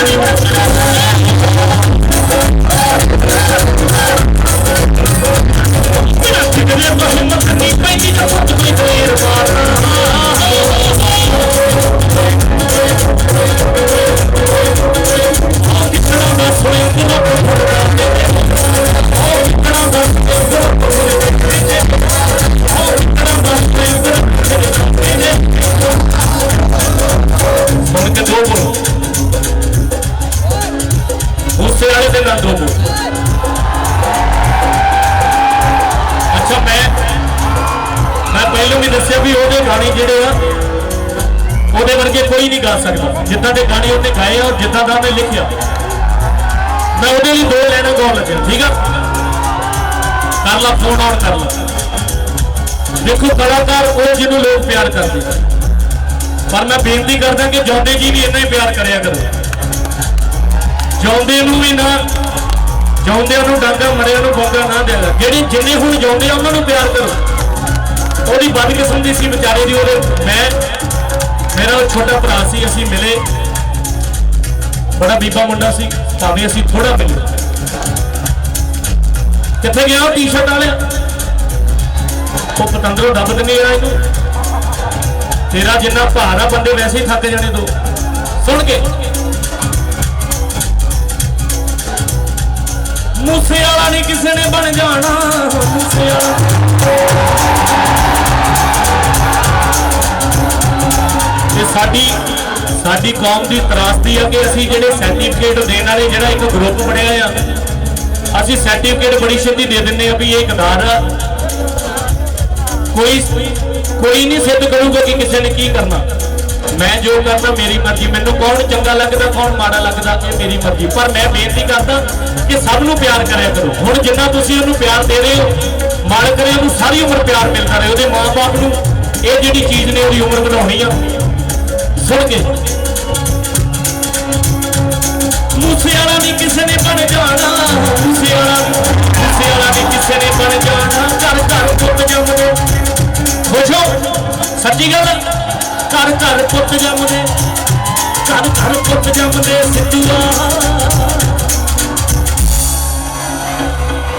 अच्छा मैं पहले भी दसिया भी वो गाने जोड़े वो वर्गे कोई नहीं गा सकता जिदा के गाने उन्हें गाए और जिदा का मैं लिखिया मैं वो दो लाइना गाउन लगे ठीक है कर ला फोन ऑन कर ला। देखो कलाकार वो जिन्होंने लोग प्यार करते पर मैं बेनती करदा कि जौंदे जी भी इन्ना ही प्यार करया करो जौंदे भी ना जौंदे डांगा मरिया बौंगा ना देगा जी जिन्ने हुण जौंदे उन्होंने प्यार करो वो बदकिस्मती सी बेचारे की मैं मेरा छोटा भरा सी असी मिले बड़ा बीबा मुंडा सी भावें असी थोड़ा मिले कित्थे गया टी शर्ट वाले वो पतंदरों दब नहीं रहा इनू तेरा जिन्ना भार आ बंदे वैसे ही थक जाने दो सुन के मूसे वाला नहीं किसी ने बन जाना मूसे साडी कौम की त्रासदी है कि असी जिहड़े सर्टिफिकेट देने वाले जिहड़ा एक ग्रुप बनिया असी सर्टिफिकेट बड़ी छेती दे दिंदे भी ये इकदार कोई नहीं सिद्ध करूगा कि किसी ने की करना मैं जो करना मेरी मर्जी मैनू कौन चंगा लगता कौन माड़ा लगता ये मेरी मर्जी पर मैं बेनती करता कि सबनों प्यार कराया करो हुण जिन्ना तुसीं उहनूं प्यार दे रहे हो मालक ने उहनूं सारी उम्र प्यार मिलता रहे उहदे माँ बाप नूं ये जिहड़ी चीज़ ने उहदी उम्र बढ़ाउणी आ सुन के मूसे वाला नहीं किसी ने बन जाना मूसे वाला नहीं किसी ने बन जाना घर घर पुत जमदे खुश हो सच्ची गल घर घर पुत जमदे घर घर पुत जमदे सिद्धूआ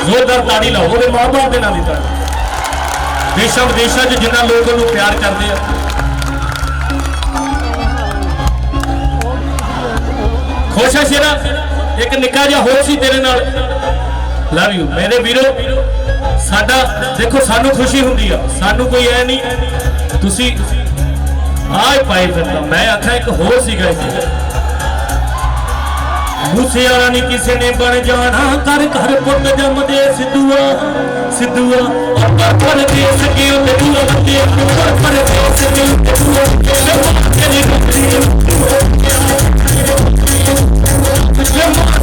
जोरदार ताड़ी लाओ वो माँ बाप के नाम की देशा विदेशों च जिन्ना लोग उन्होंने प्यार करते हैं खुश है शेरा एक निक्का जिहा होर सी तेरे नाल लव यू मेरे वीरो साडा देखो सानू खुशी हुंदी आ सानू कोई ऐ नहीं तुसी आए पाए फिरदा मैं आखा एक होर सीगा मूसे वाला नहीं किसी ने बन जाना घर घर पुत जमदे सिद्धूआ सिद्धूआ परदेस के दूर बंदे परदेस के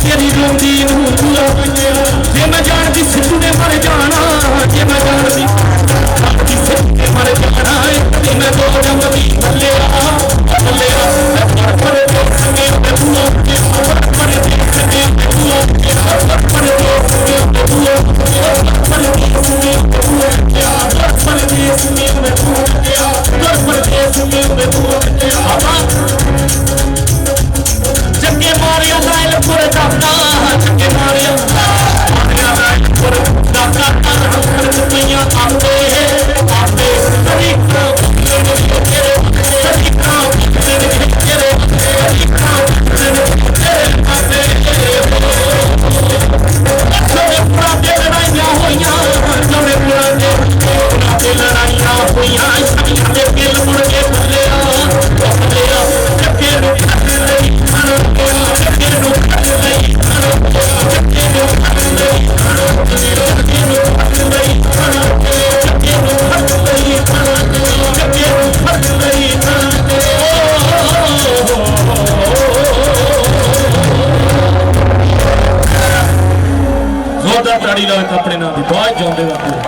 तेरी रोंदी जे मैं जानती सिद्धू ने मर जाना जे मैं जानती सिद्धू ने मर जाना मैं दो जमदी भले जगे मारिया लाइलपुर दाता जगे मारिया लाइलपुर दाता रुपया आते आते तरीका लड़ाइया होइया लड़ाइया होइया दिल मुड़ के भलिया जोरदार ताड़ी लाओ अपने नाम की बहुत जाते बापू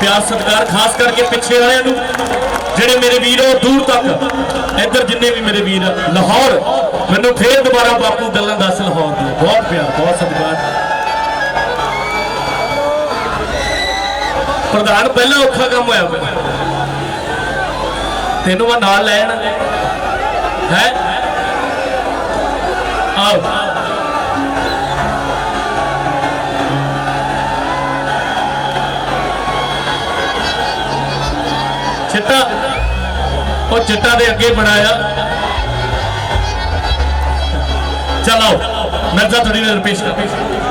प्यार सत्कार खास करके पिछे वाले जेडे मेरे वीर हो दूर तक इधर जिन्ने भी मेरे वीर लाहौर मैनू फिर दोबारा बापू गल्लां दस लाहौर दी बहुत प्यार बहुत सत्कार प्रधान पहला औखा काम होया तेनों मैं नाल लैन है आओ चिट्टा और चिट्टा दे अगे बनाया चलो मिर्जा थोड़ी देर पेश कर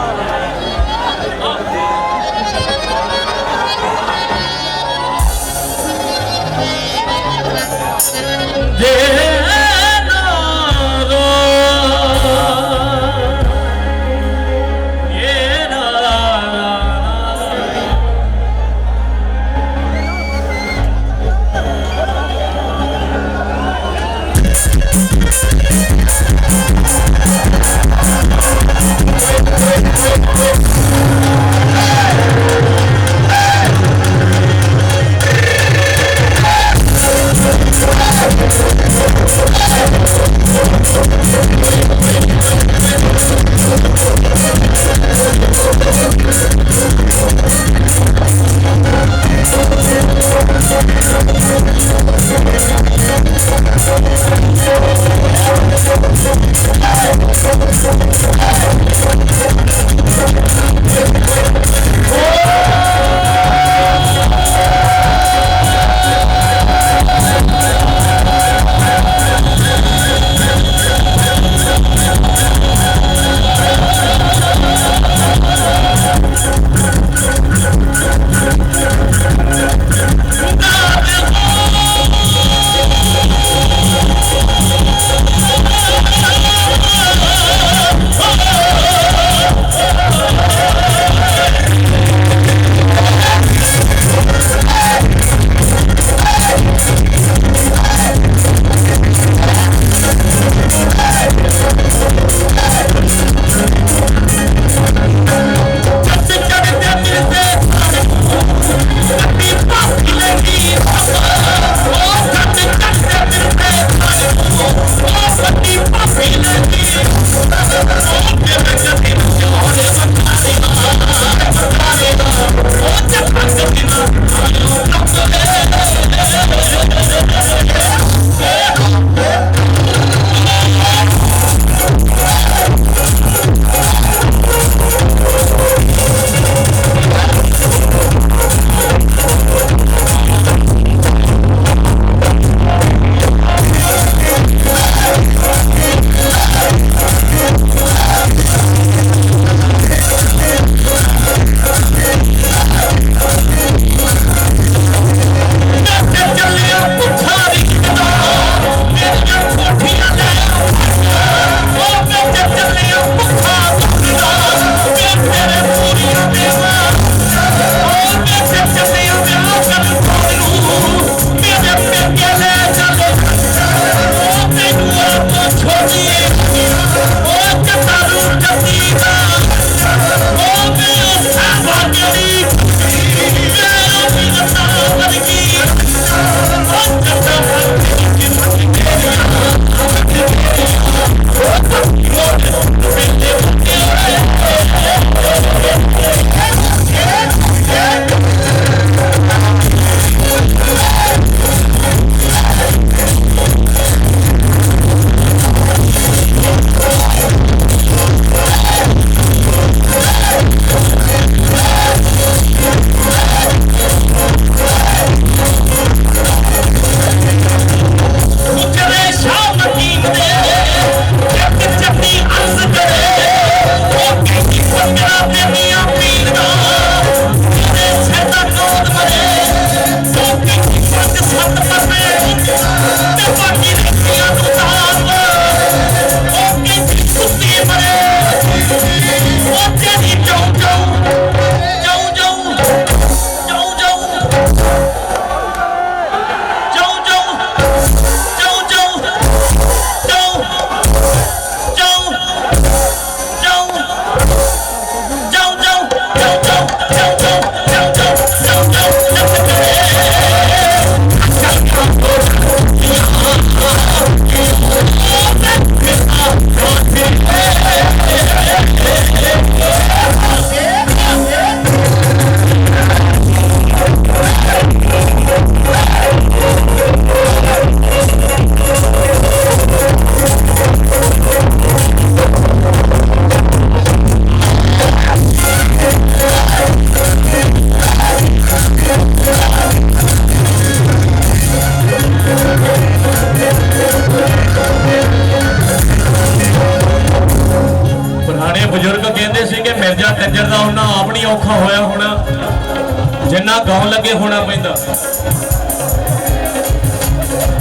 गाउन लगे होना पैंदा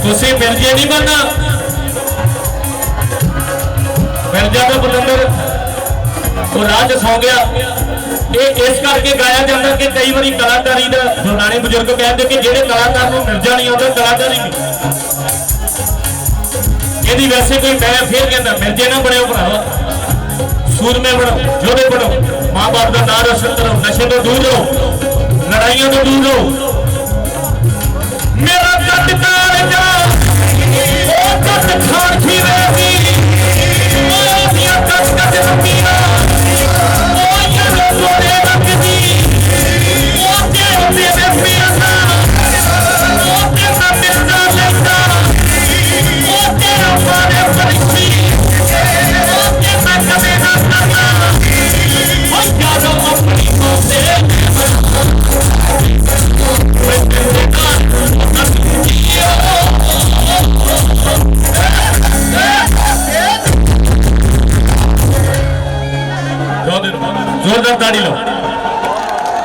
तुसी मिर्जे नहीं बनना मिर्जा का बलंदर वो राज सौ गया ये इस करके गाया जाता कि कई बार कलाकारी का पुराने बुजुर्ग कहते कि जेडे कलाकार को मिर्जा नहीं आता कलाकारी नहीं यदि वैसे कोई मैं फिर कहता मिर्जे ना बने भरावा सूरमे बनो जोधे बनो माँ बाप का नाम रोशन करो नशे तो दूर रहो लड़ाइयों तो दूर रहो मेरा कटकार जा ओ कट खान की रहती ओ दिया कट कट रमीना ओ ये लोरे रखती ओ तेरे पियाना ओ तेरा मिर्जा लेता ओ तेरा मारे परिसी ओ तेरा कदे ना करना ओ यारो अपनी को से जोरदार ताड़ी लो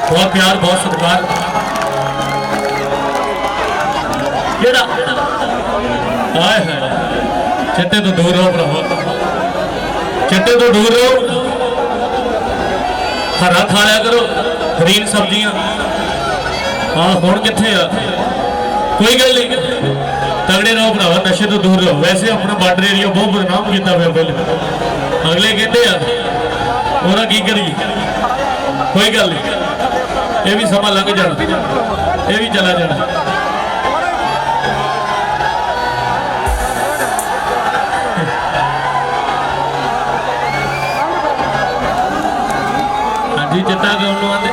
बहुत प्यार बहुत सत्कार हाय हाय चिट्टे तो दूर रहो भरावा चिट्टे तो दूर रहो हरा खा लिया करो हरीन सब्जियां हाँ हुण कित्थे आ कोई गल नहीं तगड़े रहो भरावा नशे तो दूर रहो वैसे अपना बॉर्डर एरिया बहुत बदनाम किया पहले अगले कहते हैं ਉਹਦਾ ਕੀ ਕਰੀਏ कोई गल नहीं ये भी समा लंघ जाना ये भी चला जाना हाँ जी चिट्टा गाउन आते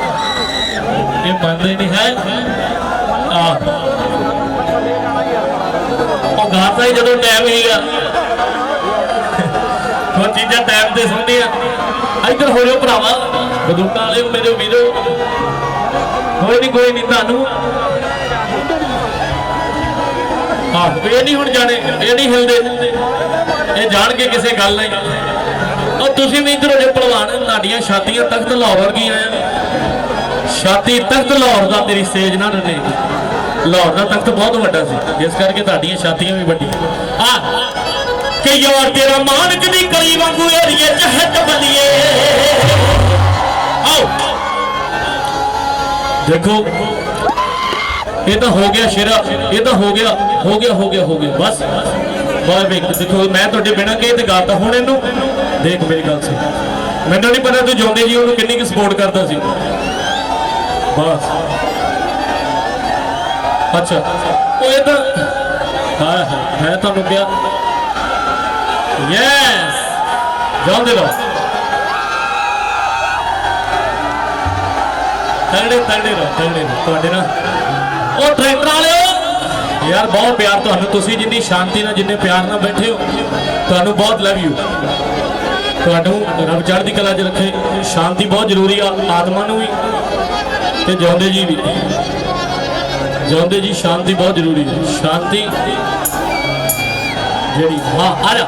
ये बनते नहीं है गाता ही जो टाइम ही कुछ चीज़ा टाइम से सुनती इधर हो जाओ भरावा बंदूका वाले मेरे वीरो कोई नहीं थानू हाँ ये नहीं हुण जाने ये नहीं हिलते ये जान के किसी गल नहीं और तुसीं भी इधर हो जाओ भलवान तुहाडियां छातियां तख्त लाहौर वर्गियां छाती तख्त लाहौर का तेरी स्टेज ना रहे लाहौर का तख्त बहुत वड्डा सी इस करके तुहाडियां छातियां भी वड्डियां हाँ कि यार तेरा मानक दी कली वांगू एरिए चहट बलिए आओ देखो ये तो हो गया शेरा ये तो हो गया बस बहुत देखो मैं तुहाडे बिना कहे ते गाता हुण इहनूं देख मेरी गल से मैनूं नहीं पता तू जोंदे जी उहनूं किन्नी की सपोर्ट करता सी बस अच्छा वो ये तो हाँ मैं तुहानूं क्या यस जाओ दे लो तगड़े तुहाडे ना ओ ट्रैक्टर वाले यार बहुत प्यार तुहानूं तुसीं जिन्नी शांति नाल जिन्ने प्यार नाल बैठे हो तुहानूं बहुत लव यू तुहानूं रब चढ़दी कला च रखे शांति बहुत जरूरी आ आत्मा नूं भी ते जिउंदे जी शांति बहुत जरूरी है शांति जेड़ी हाँ आ जा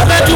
पानी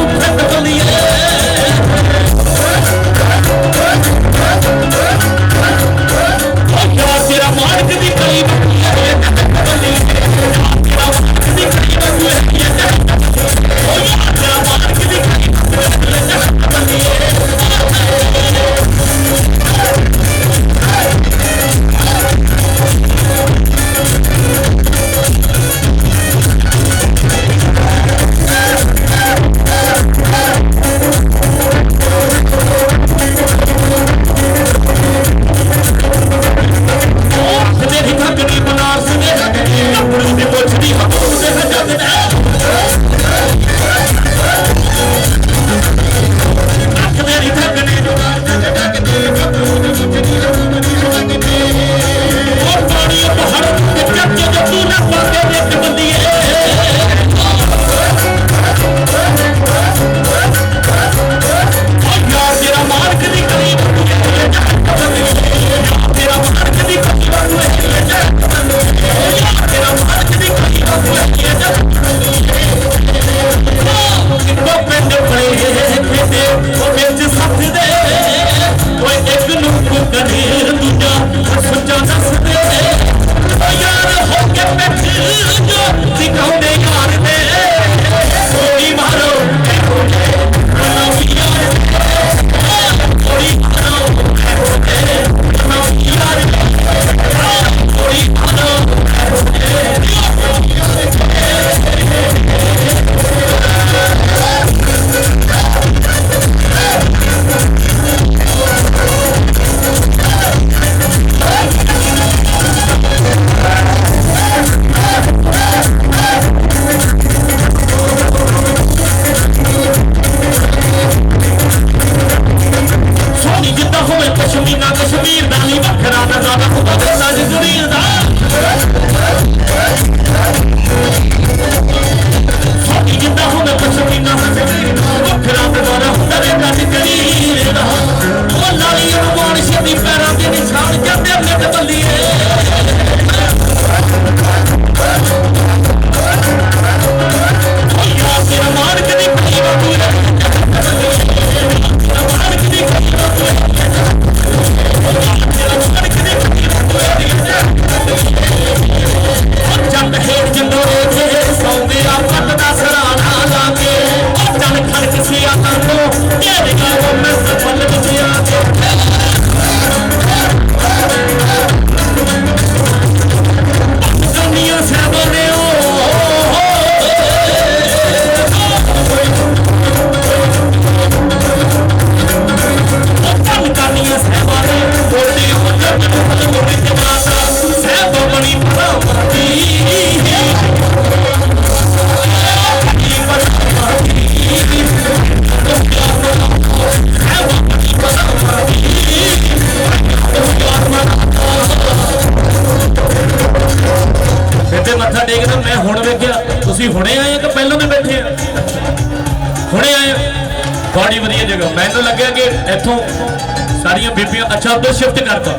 वेख्या तुसीं हुणे आए कि पहलों भी बैठे आ? हुणे आए बड़ी वधिया जगह। मैनूं लग्या कि इत्थों सारिया बीबियां अच्छा उधर शिफ्ट करता,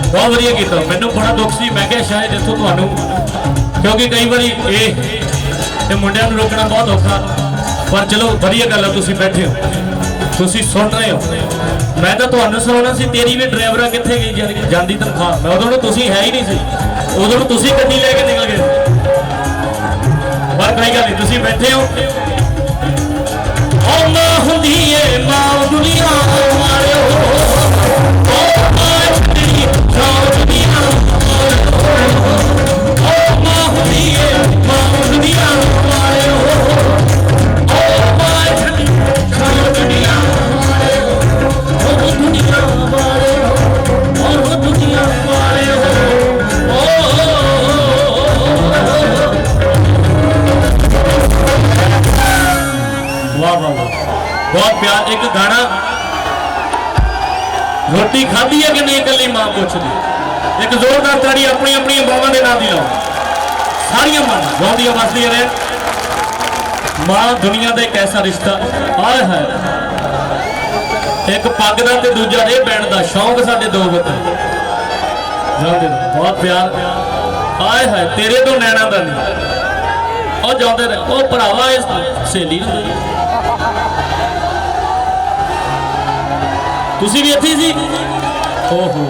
बहुत वधिया कीता। मैनूं बड़ा दुख सी, मैं क्या शायद इत्थों तुहानूं, क्योंकि कई बारी ये मुंडियां नूं रोकना बहुत औखा, पर चलो वधिया गल है तुसीं बैठे हो, तुसीं सुन रहे हो। मैं तो तुहानूं सुनाउणा सी तेरी भी ड्राइवरा कित्थे गई जांदी तनख्वाह, मैं उदों तुसीं है ही नहीं सी, उदों तुसीं गड्डी लैके निकल गए। पर कोई गल नहीं, तुसीं बैठे हो। मां हुंदी है मां दुनिया मारे हो, बहुत प्यार। एक गाना रोटी खाधी है कि नहीं कली मां पूछती। एक जोरदार ताड़ी अपनी अपनी मावां के नाम की लाओ, सारिया मां गाउंदियां वसदियां रहे। मां दुनिया का एक ऐसा रिश्ता आया है, एक पग का ते दूजा रेह पैण का शौक साडे दो बच्चे बहुत प्यार आए है तेरे तो नैना का नहीं और जाते रहे वो भरावा सहेली तुसी भी इत्थे सी। ओहो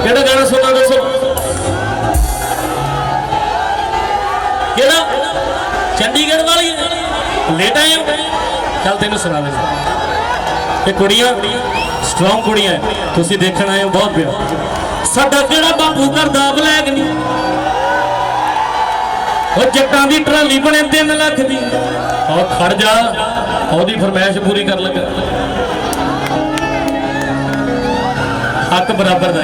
केड़ा गाना सुनना दसो, केड़ा चंडीगढ़ वाली लेट आए हो, चल तेन सुना दे। कुड़ियां स्ट्रॉन्ग कुड़ियां तुसी देखण आए हो, बहुत प्यार। साडा केड़ा बापू करदा ब्लैक नहीं, वो जट्टां दी ट्राली बने 3 लाख दी, और खड़ जा ओदी फरमाइश पूरी कर लगा। हक बराबर का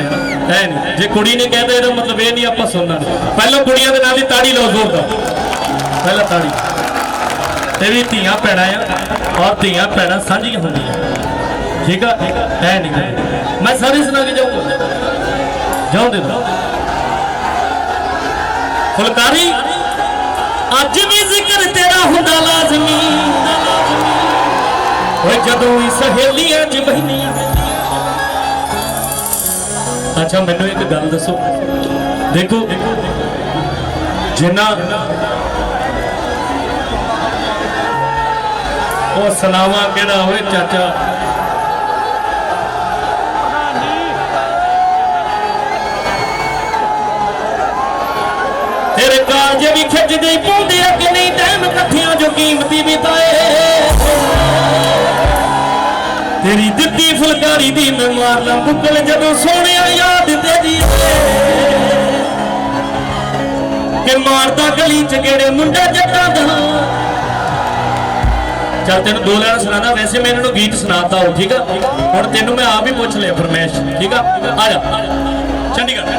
है नहीं, जे कुड़ी ने कहता है मतलब ये नहीं आप सुनना। पहले कुड़ियां के नाम की ताड़ी लो जोरदार, पहला ताड़ी। तेरी धियां भैणां आ और धियां भैणां साझियां होंदियां, ठीक है नहीं। मैं सारी सुना के जाऊंगा, जाओ दे दो फुलकारी। अज भी जिक्र तेरा हुंदा लाजमी, जदों सहेलियां च बहनियां। अच्छा मैनू एक गल दसो, देखो जिन्ना वो सलावा केड़ा होए चाचा, तेरे कालजे भी खिचदे पाउंदे कि नहीं टाइम कट्ठियां जो कीमती बिताए। तेरी दित्ती फुलकारी दी मैं मारना बुकल जदों सोने याद तेरी के मारदा गली च गेड़े मुंडा जट्टा दा। चल तेन 2 लाइन सुनाना, वैसे मैं इन्होंने गीत सुनाता हूँ, ठीक है। और तेनों मैं आप ही पूछ लिया फरमाइश, ठीक है। आ जा चंडीगढ़।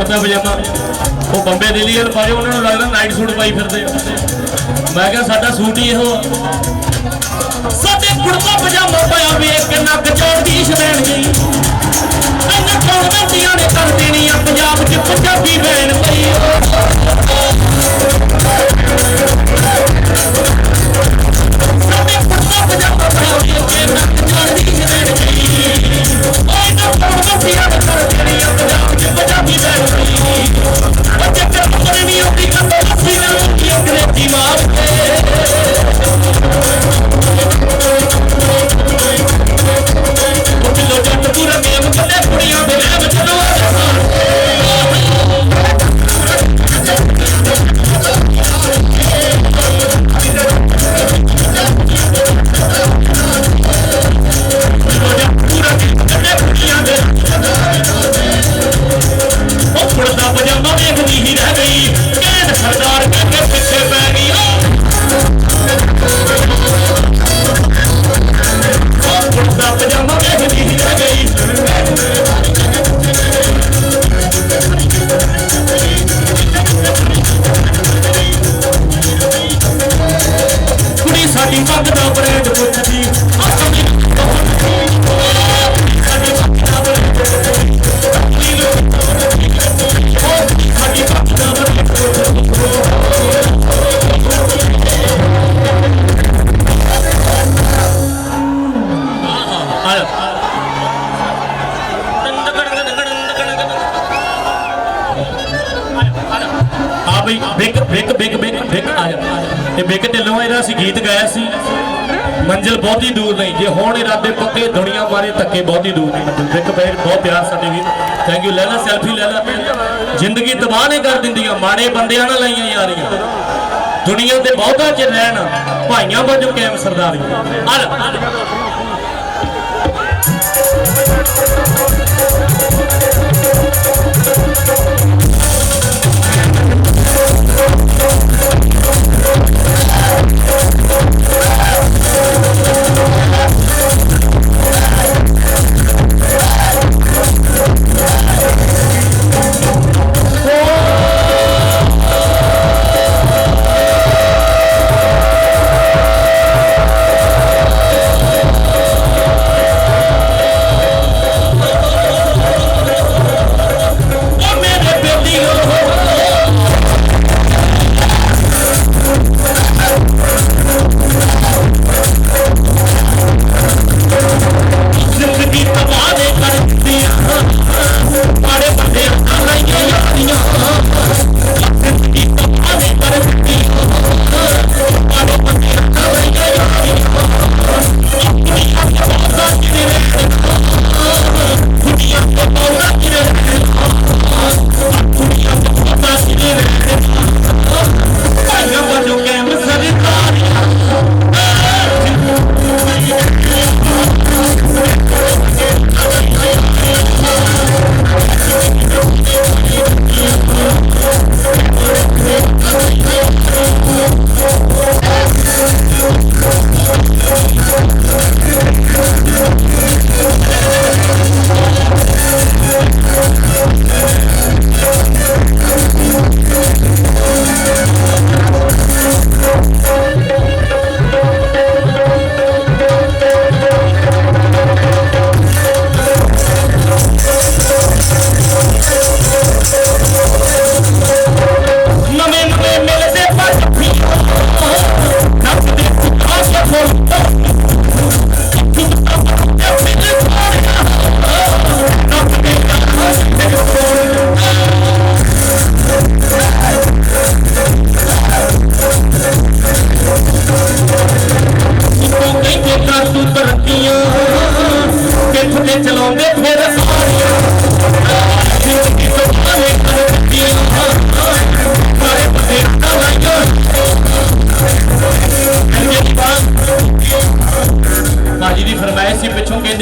कुर्ता पजामा वो बंबे दिल्ली पाए उन्होंने लगता नाइट सूट पाई फिरते मैं क्या साडा सूट ही इहो साडे कुर्ता पजामा पाया वेख के नक चढ़दी शदैन गई इन्हां कौंदियां ने कर देनी पंजाब च पंजाबी बैन पई साडे कुर्ता पजामा पाया वेख के नक चढ़दी शदैन गई इन्हां कौंदियां ने कर देनी पंजाब च पंजाबी बैन पई चक्कर पकड़ नहीं आती कदों लस्सी ना होती अंग्रेजी मार के जट पूरा गेम कदे कुड़ियां दे लैब चलो कुर्ता पजामा देखती ही रह गई कैद सरदार के पीछे पै गई कुर्ता पजामा देखती ही रह गई कुड़ी साडी पग दा ब्रांड पुछदी बिग ढिल्लों ਇਹਦਾ ਅਸੀਂ ਗੀਤ ਗਾਇਆ ਸੀ ਮੰਜ਼ਿਲ ਬਹੁਤੀ ਦੂਰ ਨਹੀਂ ਜੇ ਹੁਣ ਇਰਾਦੇ ਪੱਕੇ ਦੁਨੀਆ ਮਾਰੇ ਧੱਕੇ ਬਹੁਤੀ ਦੂਰ ਨਹੀਂ ਬਿਗ ਬੈਗ ਬਹੁਤ ਪਿਆਰ ਸਾਡੇ ਵੀਰ ਥੈਂਕ ਯੂ ਲੈ ਲੈ ਸੈਲਫੀ ਲੈ ਲੈ ਜ਼ਿੰਦਗੀ ਤਬਾਹ ਨਹੀਂ ਕਰ ਦਿੰਦੀਆਂ ਮਾੜੇ ਬੰਦਿਆਂ ਨਾਲ ਲਾਈਆਂ ਯਾਰੀਆਂ ਦੁਨੀਆ ਤੇ ਬਹੁਤਾ ਚ ਰਹਿਣ ਭਾਈਆਂ ਵਜੋਂ ਕਾਇਮ ਸਰਦਾਰੀ ਆ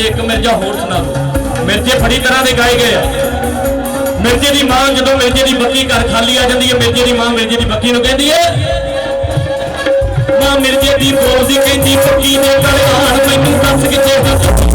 एक मिर्जा होर सुना दो। मिर्जे बड़ी तरह के गाए गए। मिर्जे की मां जो मिर्जे की बत्ती घर खाली आ जाती है, मिर्जे की मां मिर्जे की बत्ती कहती है मां मिर्जे की बोलती कहती पक्की ने मैनू दस किते